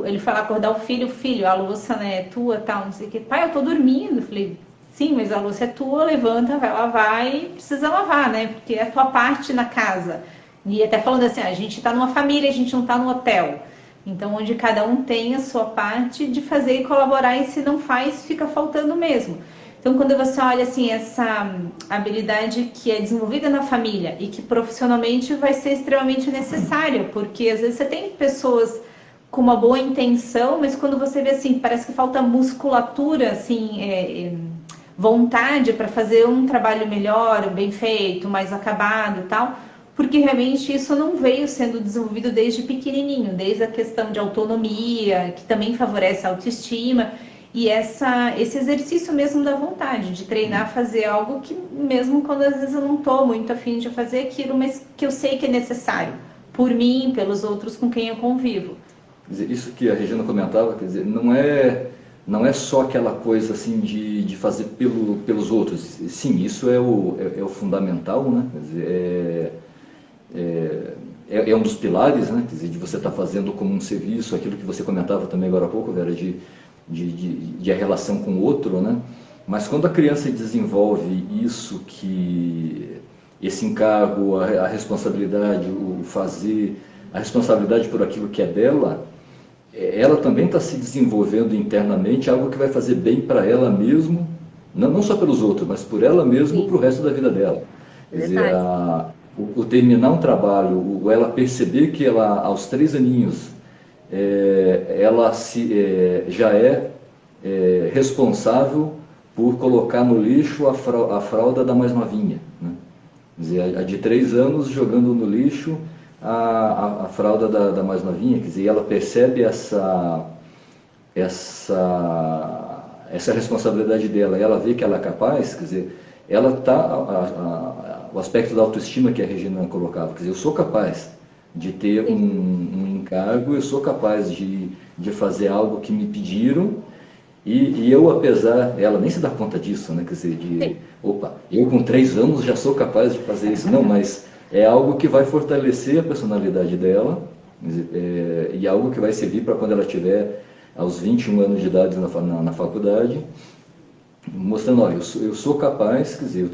ele foi lá acordar o filho, a louça, né, é tua, tal, não sei o que. Pai, eu tô dormindo. Eu falei, sim, mas a louça é tua, levanta, vai lavar e precisa lavar, né? Porque é a tua parte na casa. E até falando assim, a gente tá numa família, a gente não tá no hotel. Então, onde cada um tem a sua parte de fazer e colaborar, e se não faz, fica faltando mesmo. Então, quando você olha assim, essa habilidade que é desenvolvida na família e que profissionalmente vai ser extremamente necessária, porque às vezes você tem pessoas com uma boa intenção, mas quando você vê assim, parece que falta musculatura, assim, vontade para fazer um trabalho melhor, bem feito, mais acabado e tal, porque realmente isso não veio sendo desenvolvido desde pequenininho, desde a questão de autonomia, que também favorece a autoestima, e esse exercício mesmo da vontade, de treinar, fazer algo que mesmo quando às vezes eu não estou muito afim de fazer aquilo, mas que eu sei que é necessário, por mim, pelos outros com quem eu convivo. Quer dizer, isso que a Regina comentava, quer dizer, não é só aquela coisa assim de fazer pelos outros. Sim, isso é o fundamental, né? Quer dizer, é um dos pilares, né? Quer dizer, de você estar fazendo como um serviço, aquilo que você comentava também agora há pouco, Vera, de a relação com o outro, né? Mas quando a criança desenvolve esse encargo, a responsabilidade, o fazer, a responsabilidade por aquilo que é dela, ela também está se desenvolvendo internamente algo que vai fazer bem para ela mesmo, não só pelos outros, mas por ela mesma para o resto da vida dela. Quer dizer, o terminar um trabalho, ela perceber que ela, aos 3 aninhos, ela já é responsável por colocar no lixo a fralda da mais novinha, né? Quer dizer, a de 3 anos jogando no lixo a fralda da mais novinha, quer dizer, ela percebe essa responsabilidade dela, e ela vê que ela é capaz, quer dizer, ela o aspecto da autoestima que a Regina colocava, quer dizer, eu sou capaz de ter um encargo, eu sou capaz de fazer algo que me pediram, e eu, apesar, ela nem se dá conta disso, né? Quer dizer, opa, eu com 3 anos já sou capaz de fazer isso, não, mas é algo que vai fortalecer a personalidade dela, e algo que vai servir para quando ela tiver aos 21 anos de idade na faculdade, mostrando, olha, eu sou capaz, quer dizer,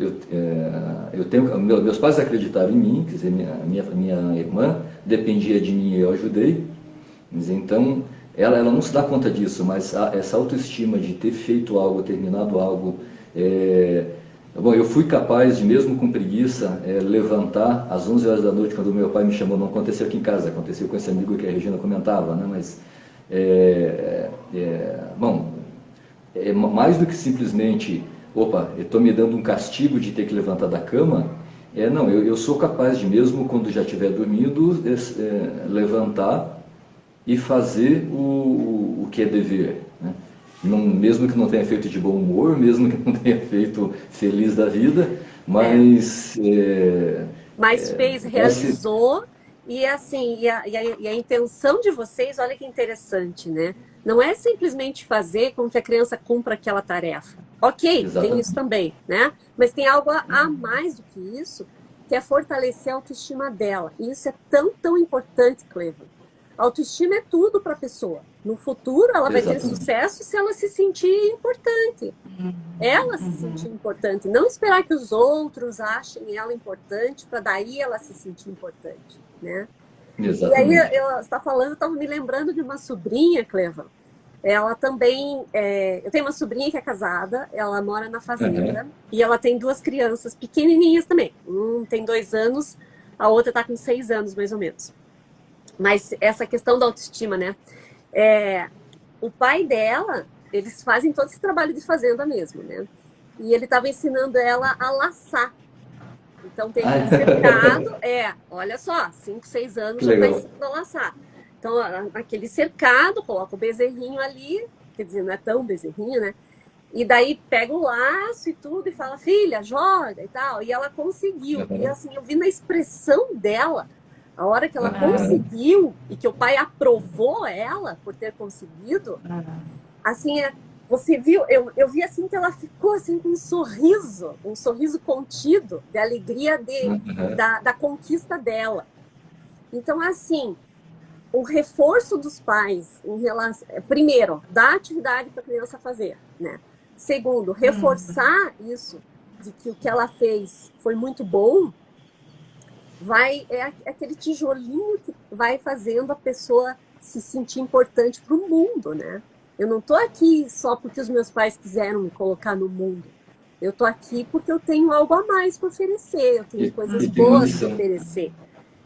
eu tenho, meus pais acreditaram em mim, quer dizer, minha irmã dependia de mim e eu ajudei, quer dizer, então ela não se dá conta disso, mas essa autoestima de ter feito algo, terminado algo, bom, eu fui capaz de, mesmo com preguiça, levantar às 11 horas da noite, quando o meu pai me chamou. Não aconteceu aqui em casa, aconteceu com esse amigo que a Regina comentava, né? Mas, bom, mais do que simplesmente, opa, eu estou me dando um castigo de ter que levantar da cama, não, eu sou capaz de, mesmo quando já estiver dormindo, levantar e fazer o que é dever, né? Mesmo que não tenha feito de bom humor, mesmo que não tenha feito feliz da vida, mas... Mas fez, realizou, e assim, e a intenção de vocês, olha que interessante, né? Não é simplesmente fazer com que a criança cumpra aquela tarefa. Ok, Exatamente. tem isso também, né? Mas tem algo a mais do que isso, que é fortalecer a autoestima dela. E isso é tão, tão importante, Clevan. A autoestima é tudo para a pessoa. No futuro, ela vai ter sucesso se ela se sentir importante. Ela se sentir importante. Não esperar que os outros achem ela importante para daí ela se sentir importante, né? Exatamente. E aí, você está falando, eu estava me lembrando de uma sobrinha, Clevan. Ela também... eu tenho uma sobrinha que é casada, ela mora na fazenda, e ela tem 2 crianças pequenininhas também. Um tem 2 anos, a outra está com 6 anos, mais ou menos. Mas essa questão da autoestima, né? O pai dela, eles fazem todo esse trabalho de fazenda mesmo, né? E ele estava ensinando ela a laçar. Então tem aquele cercado, olha só, 5, 6 anos já está ensinando a laçar. Então, aquele cercado, coloca o bezerrinho ali, quer dizer, não é tão bezerrinho, né? E daí pega o laço e tudo e fala, filha, joga e tal. E ela conseguiu. E assim, eu vi na expressão dela, a hora que ela conseguiu e que o pai aprovou ela por ter conseguido, assim, você viu, eu vi assim que ela ficou assim com um sorriso contido de alegria da conquista dela. Então, assim, o reforço dos pais em relação, primeiro, dar atividade para a criança fazer, né? Segundo, reforçar isso de que o que ela fez foi muito bom. É aquele tijolinho que vai fazendo a pessoa se sentir importante para o mundo, né? Eu não estou aqui só porque os meus pais quiseram me colocar no mundo. Eu estou aqui porque eu tenho algo a mais para oferecer, eu tenho coisas boas para oferecer.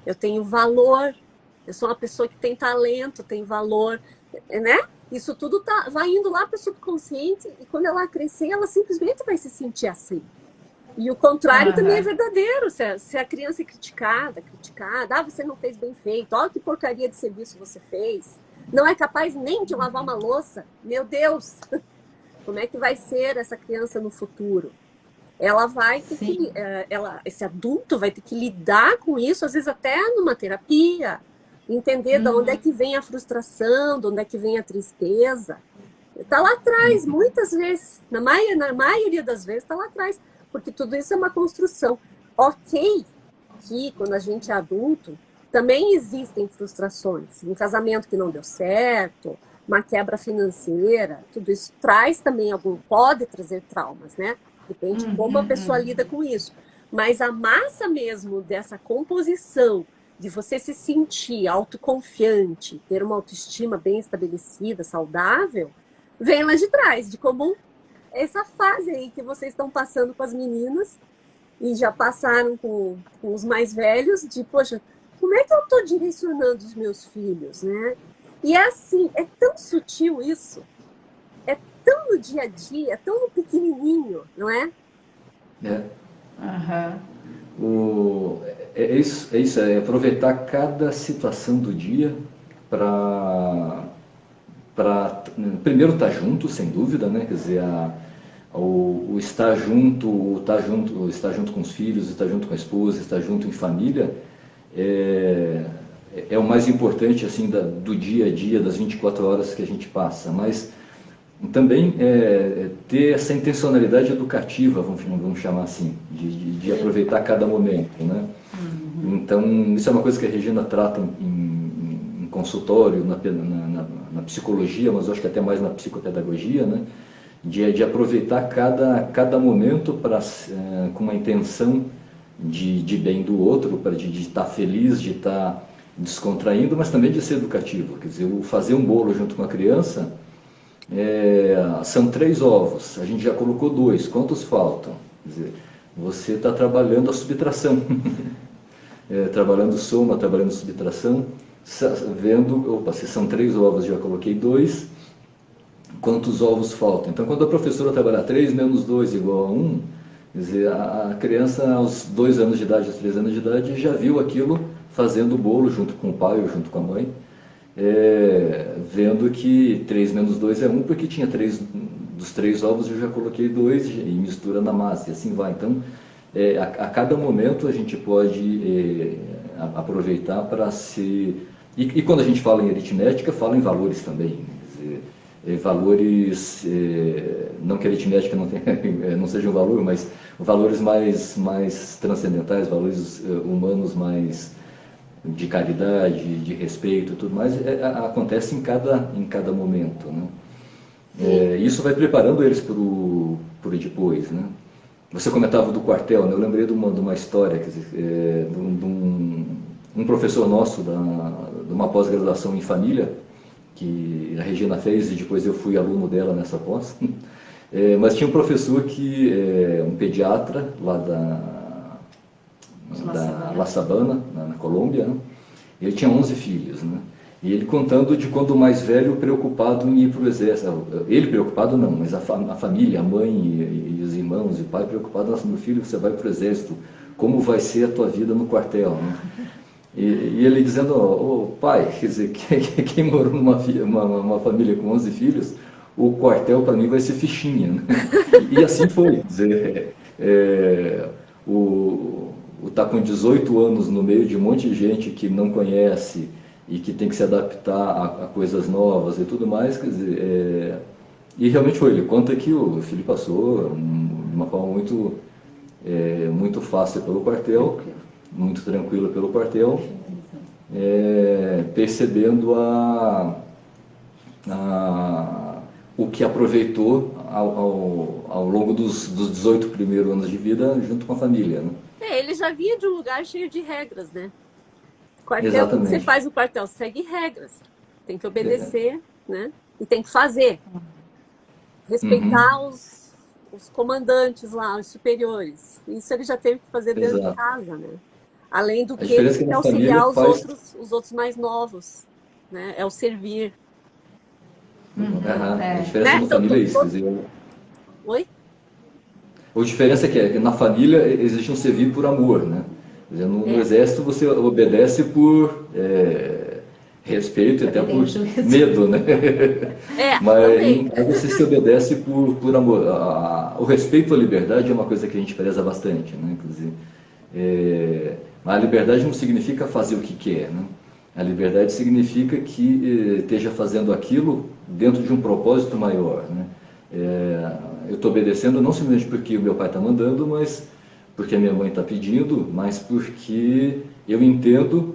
Eu tenho valor, eu sou uma pessoa que tem talento, tem valor, né? Isso tudo vai indo lá para o subconsciente e quando ela crescer, ela simplesmente vai se sentir assim. E o contrário também é verdadeiro. Se a criança é criticada, você não fez bem feito, olha que porcaria de serviço você fez, não é capaz nem de lavar uma louça, meu Deus, como é que vai ser essa criança no futuro? Ela vai ter que, esse adulto vai ter que lidar com isso, às vezes até numa terapia, entender de onde é que vem a frustração, de onde é que vem a tristeza. Está lá atrás, muitas vezes, na maioria das vezes está lá atrás. Porque tudo isso é uma construção. Ok que quando a gente é adulto, também existem frustrações. Um casamento que não deu certo, uma quebra financeira, tudo isso traz também pode trazer traumas, né? Depende de como a pessoa lida com isso. Mas a massa mesmo dessa composição, de você se sentir autoconfiante, ter uma autoestima bem estabelecida, saudável, vem lá de trás, de como essa fase aí que vocês estão passando com as meninas e já passaram com os mais velhos, de, poxa, como é que eu estou direcionando os meus filhos, né? E é assim, é tão sutil isso, é tão no dia a dia, é tão no pequenininho, não é? É isso, é aproveitar cada situação do dia para primeiro estar junto, sem dúvida, né? Quer dizer, o estar junto com os filhos, estar junto com a esposa, estar junto em família, é o mais importante assim do dia a dia, das 24 horas que a gente passa, mas também ter essa intencionalidade educativa, vamos chamar assim, de aproveitar cada momento, né? Então, isso é uma coisa que a Regina trata em consultório, na psicologia, mas eu acho que até mais na psicopedagogia, né? De aproveitar cada momento com uma intenção de bem do outro, de estar feliz, de estar descontraindo, mas também de ser educativo. Quer dizer, o fazer um bolo junto com a criança, são 3 ovos, a gente já colocou 2, quantos faltam? Quer dizer, você está trabalhando a subtração, trabalhando soma, trabalhando subtração, vendo, opa, se são 3 ovos, já coloquei 2, quantos ovos faltam? Então, quando a professora trabalhar 3 menos 2 igual a 1, quer dizer, a criança aos 2 anos de idade, aos 3 anos de idade, já viu aquilo fazendo o bolo junto com o pai ou junto com a mãe, vendo que 3 menos 2 é 1, porque tinha dos 3 ovos eu já coloquei 2 e mistura na massa, e assim vai. Então, a cada momento a gente pode aproveitar para se... E quando a gente fala em aritmética, fala em valores também. Quer dizer, valores, não que a aritmética não seja um valor, mas valores mais transcendentais, valores humanos mais de caridade, de respeito e tudo mais, acontece em cada momento, né? Isso vai preparando eles para o depois, né? Você comentava do quartel, né? Eu lembrei de uma história, quer dizer, de um professor nosso de uma pós-graduação em família, que a Regina fez e depois eu fui aluno dela nessa pós. Mas tinha um professor um pediatra lá da La Sabana, na Colômbia, né? Ele tinha 11 filhos, né? E ele contando de quando o mais velho preocupado em ir para o exército, ele preocupado não, mas a família, a mãe e os irmãos e o pai preocupado, nossa, meu filho, você vai para o exército, como vai ser a tua vida no quartel, né? E ele dizendo, pai, quer dizer, quem morou numa família com 11 filhos, o quartel para mim vai ser fichinha, né? E assim foi, quer dizer, tá com 18 anos no meio de um monte de gente que não conhece e que tem que se adaptar a coisas novas e tudo mais, quer dizer, e realmente foi, ele conta que o filho passou de uma forma muito fácil pelo quartel, muito tranquila pelo quartel, percebendo o que aproveitou ao longo dos 18 primeiros anos de vida junto com a família, né? Ele já vinha de um lugar cheio de regras, né? Quartel, Exatamente. quando você faz o quartel, segue regras. Tem que obedecer, né? E tem que fazer. Respeitar os comandantes lá, os superiores. Isso ele já teve que fazer dentro de casa, né? Além do que ele tem que auxiliar os outros mais novos, né? É o servir. A diferença na família é isso. Quer dizer, Oi? A diferença é que na família existe um servir por amor, né? Quer dizer, no exército você obedece por respeito e até por medo, né? Mas em casa você se obedece por amor. O respeito à liberdade é uma coisa que a gente preza bastante, né? Quer dizer, a liberdade não significa fazer o que quer, né? A liberdade significa que esteja fazendo aquilo dentro de um propósito maior, né? Eu estou obedecendo não simplesmente porque o meu pai está mandando, mas porque a minha mãe está pedindo, mas porque eu entendo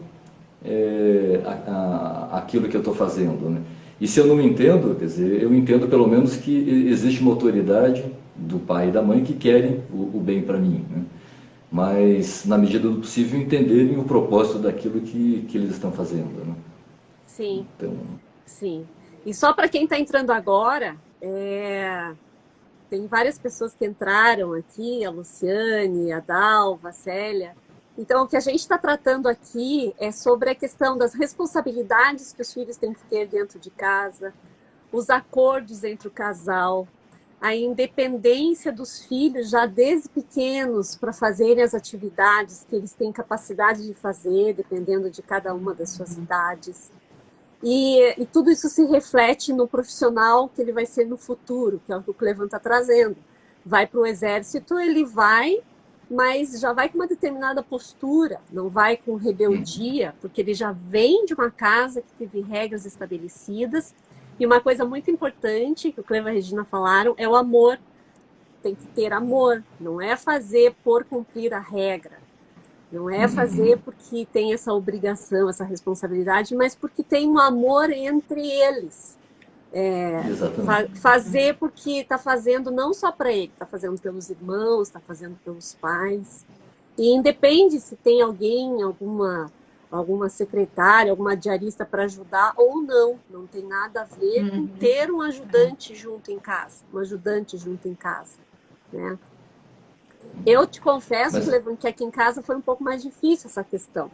aquilo que eu estou fazendo, né? E se eu não entendo, quer dizer, eu entendo pelo menos que existe uma autoridade do pai e da mãe que querem o bem para mim, né? Mas, na medida do possível, entenderem o propósito daquilo que eles estão fazendo, né? Sim, então... sim. E só para quem está entrando agora, tem várias pessoas que entraram aqui, a Luciane, a Dalva, a Célia. Então, o que a gente está tratando aqui é sobre a questão das responsabilidades que os filhos têm que ter dentro de casa, os acordos entre o casal, a independência dos filhos já desde pequenos para fazerem as atividades que eles têm capacidade de fazer, dependendo de cada uma das suas idades. E tudo isso se reflete no profissional que ele vai ser no futuro, que é o que o Clevan está trazendo. vai para o exército, ele vai, mas já vai com uma determinada postura, não vai com rebeldia, porque ele já vem de uma casa que teve regras estabelecidas. E uma coisa muito importante que o Cleva e a Regina falaram é o amor. Tem que ter amor, não é fazer por cumprir a regra. Não é fazer porque tem essa obrigação, essa responsabilidade, mas porque tem um amor entre eles. Fazer porque está fazendo não só para ele, está fazendo pelos irmãos, está fazendo pelos pais. E independe se tem alguém, alguma secretária, alguma diarista para ajudar ou não. Não tem nada a ver com ter um ajudante junto em casa, um ajudante junto em casa, né? Eu te confesso, que aqui em casa foi um pouco mais difícil essa questão.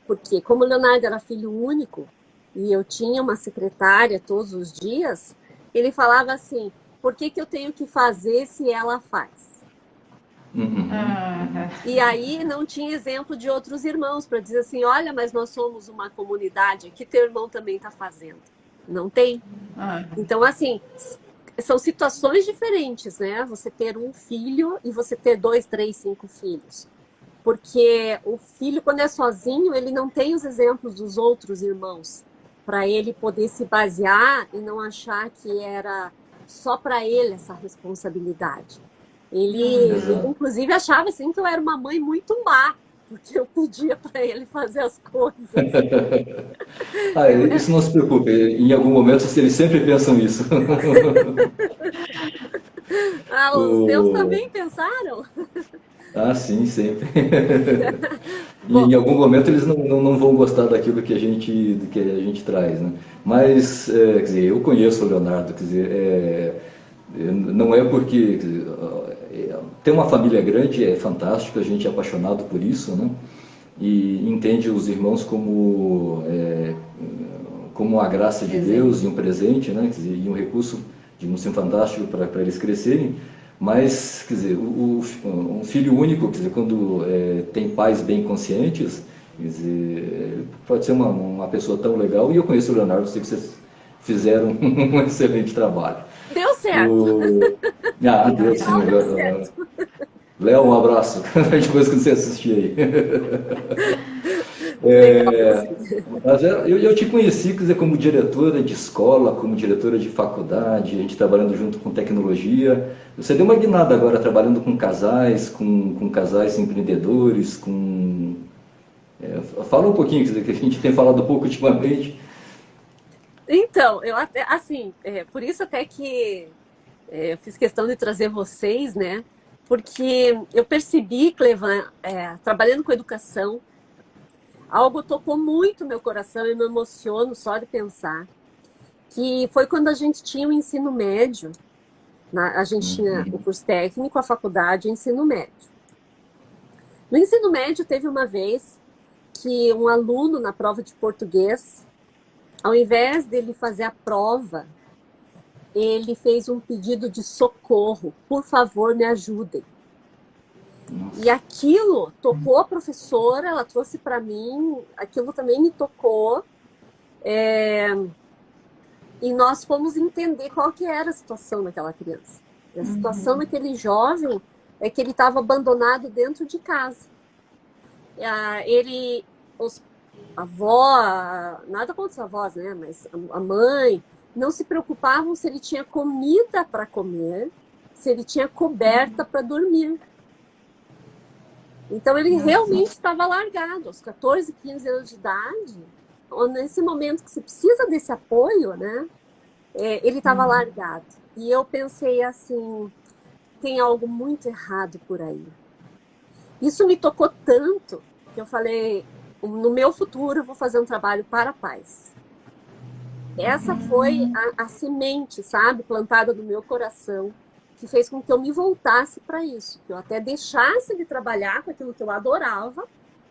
Porque como o Leonardo era filho único e eu tinha uma secretária todos os dias, ele falava assim, por que eu tenho que fazer se ela faz? E aí não tinha exemplo de outros irmãos para dizer assim, olha, mas nós somos uma comunidade aqui, teu irmão também está fazendo. Não tem. Então, assim, são situações diferentes, né? Você ter um filho e você ter 2, 3, 5 filhos. Porque o filho, quando é sozinho, ele não tem os exemplos dos outros irmãos para ele poder se basear e não achar que era só para ele essa responsabilidade. Ele, inclusive, achava assim que eu era uma mãe muito má, porque eu pedia para ele fazer as coisas. Isso não se preocupe, em algum momento eles sempre pensam isso. Os seus também pensaram? Sim, sempre. E em algum momento eles não vão gostar daquilo que a gente traz, né? Mas, quer dizer, eu conheço o Leonardo, quer dizer, não é porque... Quer dizer, ter uma família grande é fantástico, a gente é apaixonado por isso, né? E entende os irmãos como a graça de Deus e um presente, né? Quer dizer, e um recurso, digamos assim, fantástico para eles crescerem. Mas, quer dizer, um filho único, quer dizer, quando tem pais bem conscientes, quer dizer, pode ser uma pessoa tão legal. E eu conheço o Leonardo, sei que vocês fizeram um excelente trabalho. Deu certo. Deu sim. Deu certo. Léo, um abraço. Depois que você assistir aí. Mas eu te conheci, quer dizer, como diretora de escola, como diretora de faculdade, a gente trabalhando junto com tecnologia. Você deu uma guinada agora trabalhando com casais, com casais empreendedores, fala um pouquinho, quer dizer, que a gente tem falado pouco ultimamente. Então, eu até, assim, por isso até que eu fiz questão de trazer vocês, né? Porque eu percebi, Clevan, trabalhando com educação, algo tocou muito meu coração e me emociono só de pensar, que foi quando a gente tinha o ensino médio, a gente tinha o curso técnico, a faculdade e o ensino médio. No ensino médio teve uma vez que um aluno na prova de português, ao invés dele fazer a prova, ele fez um pedido de socorro, por favor, me ajudem. E aquilo tocou a professora, ela trouxe para mim, aquilo também me tocou. E nós fomos entender qual que era a situação daquela criança. E a situação daquele jovem é que ele estava abandonado dentro de casa. A avó, nada contra os avós, né? Mas a mãe não se preocupavam se ele tinha comida para comer, se ele tinha coberta para dormir. Então ele realmente estava largado, aos 14, 15 anos de idade, nesse momento que se precisa desse apoio, né? Ele estava largado. E eu pensei assim, tem algo muito errado por aí. Isso me tocou tanto que eu falei, no meu futuro eu vou fazer um trabalho para pais. Essa foi a semente, sabe, plantada no meu coração, que fez com que eu me voltasse para isso, que eu até deixasse de trabalhar com aquilo que eu adorava,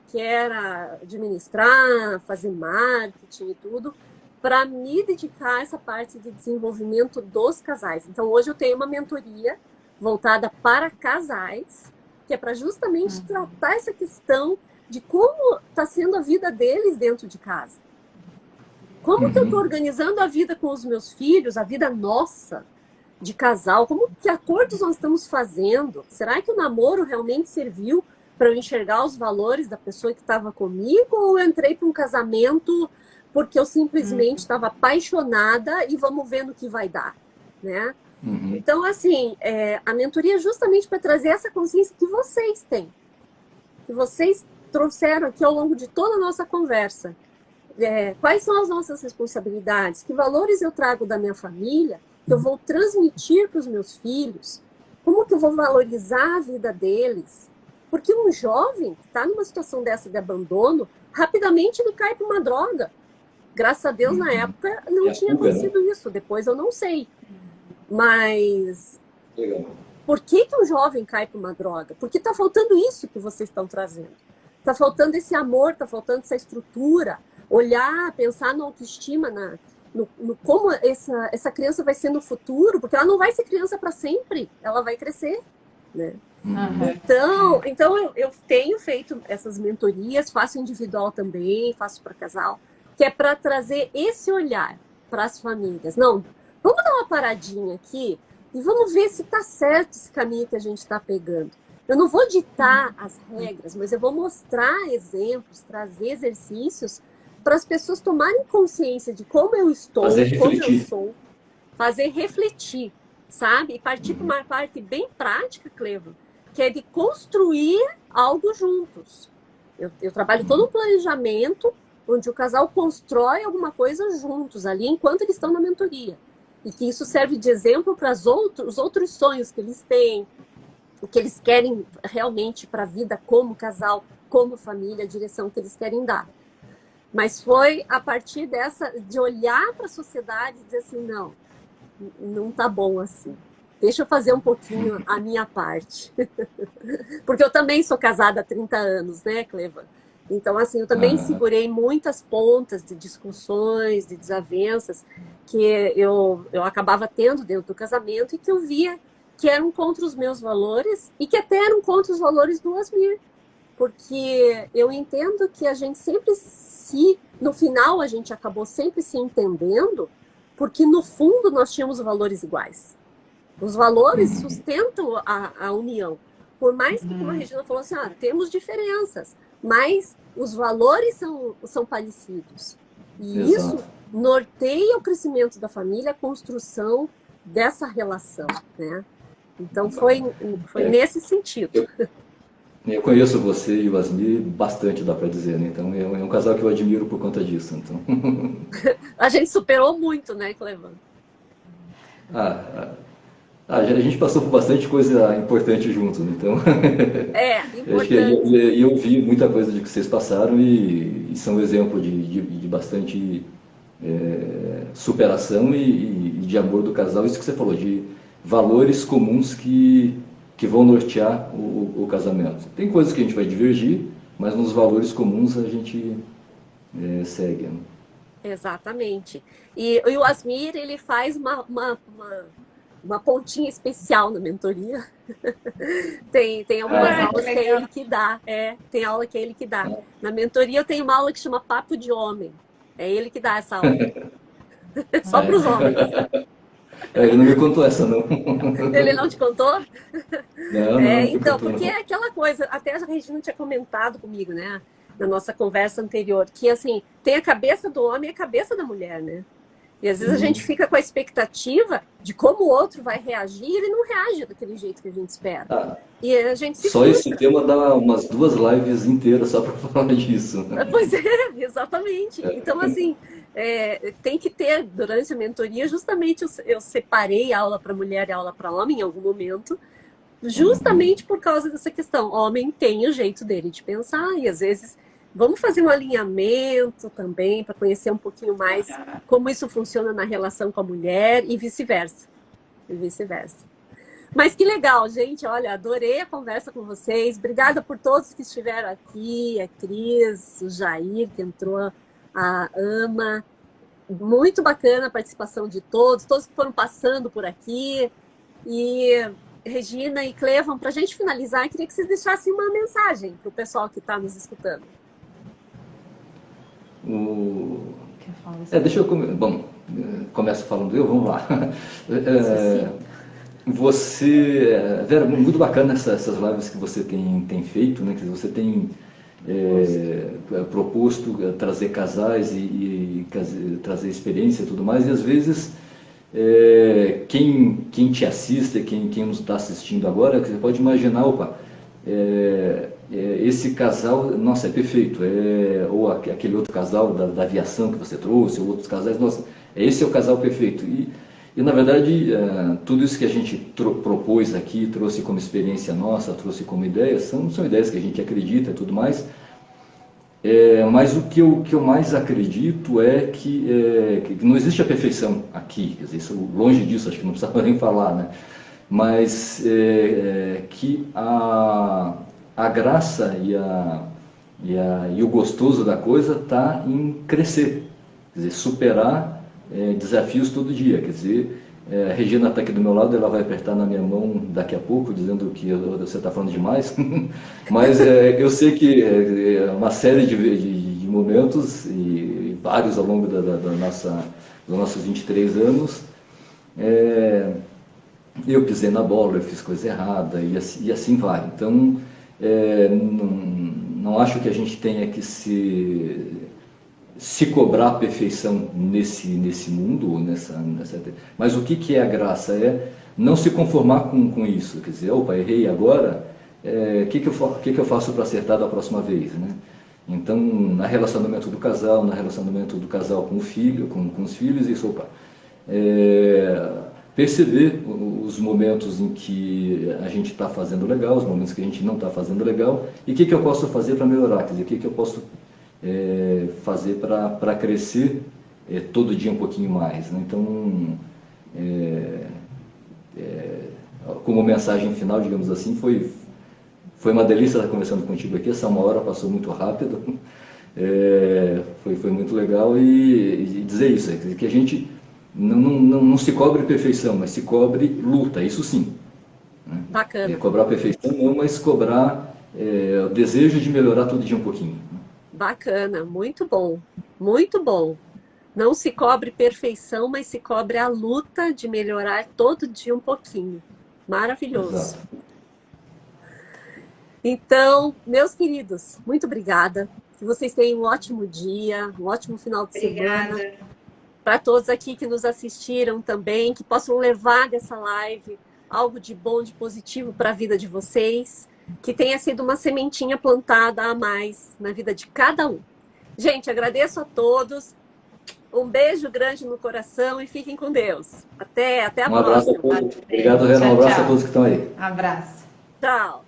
que era administrar, fazer marketing e tudo, para me dedicar a essa parte de desenvolvimento dos casais. Então, hoje eu tenho uma mentoria voltada para casais, que é para justamente tratar essa questão de como está sendo a vida deles dentro de casa. Como que eu estou organizando a vida com os meus filhos, a vida nossa, de casal, que acordos nós estamos fazendo? Será que o namoro realmente serviu para eu enxergar os valores da pessoa que estava comigo, ou eu entrei para um casamento porque eu simplesmente estava apaixonada e vamos ver no que vai dar, né? Então, assim, a mentoria é justamente para trazer essa consciência que vocês têm, que vocês trouxeram aqui ao longo de toda a nossa conversa. Quais são as nossas responsabilidades? Que valores eu trago da minha família que eu vou transmitir para os meus filhos? Como que eu vou valorizar a vida deles? Porque um jovem que está numa situação dessa de abandono, rapidamente ele cai para uma droga. Graças a Deus, na época, não tinha acontecido isso. Depois eu não sei. Mas por que um jovem cai para uma droga? Porque está faltando isso que vocês estão trazendo. Está faltando esse amor, está faltando essa estrutura. Olhar, pensar na autoestima, no como essa criança vai ser no futuro, porque ela não vai ser criança para sempre, ela vai crescer, né? Então eu tenho feito essas mentorias, faço individual também, faço para casal, que é para trazer esse olhar para as famílias. Não, vamos dar uma paradinha aqui e vamos ver se está certo esse caminho que a gente está pegando. Eu não vou ditar as regras, mas eu vou mostrar exemplos, trazer exercícios para as pessoas tomarem consciência de como eu estou, como eu sou, fazer refletir, sabe? E partir para uma parte bem prática, Clevo, que é de construir algo juntos. Eu trabalho todo um planejamento onde o casal constrói alguma coisa juntos ali, enquanto eles estão na mentoria. E que isso serve de exemplo para os outros sonhos que eles têm, o que eles querem realmente para a vida como casal, como família, a direção que eles querem dar. Mas foi a partir de olhar para a sociedade e dizer assim, não tá bom assim. Deixa eu fazer um pouquinho a minha parte. Porque eu também sou casada há 30 anos, né, Cleva? Então, assim, eu também segurei muitas pontas de discussões, de desavenças que eu acabava tendo dentro do casamento e que eu via que eram contra os meus valores e que até eram contra os valores do Osmir. Porque eu entendo que a gente sempre no final a gente acabou sempre se entendendo, porque no fundo nós tínhamos valores iguais. Os valores sustentam a união. Por mais que, como a Regina falou assim, temos diferenças, mas os valores são parecidos. E Exato. Isso norteia o crescimento da família, a construção dessa relação, né? Então foi nesse sentido. Eu conheço você e o Asmir bastante, dá para dizer, né? Então é um casal que eu admiro por conta disso. Então. A gente superou muito, né, Clevan? A gente passou por bastante coisa importante juntos, né? Então. Importante. E eu vi muita coisa de que vocês passaram e são um exemplo de bastante superação e de amor do casal. Isso que você falou, de valores comuns que vão nortear o casamento. Tem coisas que a gente vai divergir, mas nos valores comuns a gente segue. Né? Exatamente. E o Asmir, ele faz uma pontinha especial na mentoria. tem algumas aulas que é ele que dá. Tem aula que é ele que dá. Na mentoria eu tenho uma aula que chama Papo de Homem. É ele que dá essa aula. Só para os homens. Ele não me contou essa, não. Ele não te contou? Não, então, porque é aquela coisa, até a Regina tinha comentado comigo, né, na nossa conversa anterior, que assim, tem a cabeça do homem e a cabeça da mulher, né? E às vezes a gente fica com a expectativa de como o outro vai reagir e ele não reage daquele jeito que a gente espera. E a gente se Só frustra. Esse tema dá umas 2 lives inteiras só para falar disso. Pois exatamente. Então, assim, tem que ter, durante a mentoria, justamente eu separei a aula para mulher e a aula para homem em algum momento, justamente por causa dessa questão. O homem tem o jeito dele de pensar e às vezes vamos fazer um alinhamento também para conhecer um pouquinho mais como isso funciona na relação com a mulher e vice-versa. Mas que legal, gente. Olha, adorei a conversa com vocês. Obrigada por todos que estiveram aqui. A Cris, o Jair, que entrou, a Ama. Muito bacana a participação de todos que foram passando por aqui. E Regina e Clevan, para a gente finalizar, queria que vocês deixassem uma mensagem para o pessoal que está nos escutando. Deixa eu... Bom, começo falando eu, vamos lá. Vera, muito bacana essas lives que você tem feito, né? Que você tem proposto trazer casais e trazer experiência e tudo mais, e às vezes quem te assiste, quem nos está assistindo agora, você pode imaginar, opa, esse casal, nossa, é perfeito, ou aquele outro casal da aviação que você trouxe, ou outros casais, nossa, esse é o casal perfeito. E na verdade, tudo isso que a gente propôs aqui, trouxe como experiência nossa, trouxe como ideia, são ideias que a gente acredita e tudo mais. Mas o que eu mais acredito é que não existe a perfeição aqui, quer dizer, longe disso, acho que não precisava nem falar, né? Mas que a graça e o gostoso da coisa está em crescer, quer dizer, superar desafios todo dia, quer dizer, a Regina está aqui do meu lado, ela vai apertar na minha mão daqui a pouco, dizendo que você está falando demais, mas eu sei que uma série de momentos, e vários ao longo dos nossos 23 anos, eu pisei na bola, eu fiz coisa errada, e assim vai. Então, não acho que a gente tenha que se cobrar a perfeição nesse mundo, mas o que é a graça? É não se conformar com isso, quer dizer, opa, errei agora, o que eu faço para acertar da próxima vez, né? Então, no relacionamento do casal com o filho, com os filhos, isso, opa, perceber os momentos em que a gente está fazendo legal, os momentos que a gente não está fazendo legal, e o que eu posso fazer para melhorar, quer dizer, o que eu posso fazer para crescer todo dia um pouquinho mais, né? Então, como mensagem final, digamos assim, foi uma delícia estar conversando contigo aqui. Essa uma hora passou muito rápido, foi muito legal, e dizer isso, que a gente não se cobre perfeição, mas se cobre luta, isso sim, né? Bacana. Cobrar perfeição não, mas cobrar o desejo de melhorar todo dia um pouquinho. Bacana, muito bom, muito bom. Não se cobre perfeição, mas se cobre a luta de melhorar todo dia um pouquinho. Maravilhoso. Exato. Então, meus queridos, muito obrigada. Que vocês tenham um ótimo dia, um ótimo final de semana. Para todos aqui que nos assistiram também, que possam levar dessa live algo de bom, de positivo para a vida de vocês. Que tenha sido uma sementinha plantada a mais na vida de cada um. Gente, agradeço a todos. Um beijo grande no coração e fiquem com Deus. Até a próxima. Abraço a todos. Obrigado, Vera. Um abraço a todos que estão aí. Abraço. Tchau.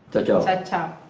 Tchau, tchau. Tchau, tchau.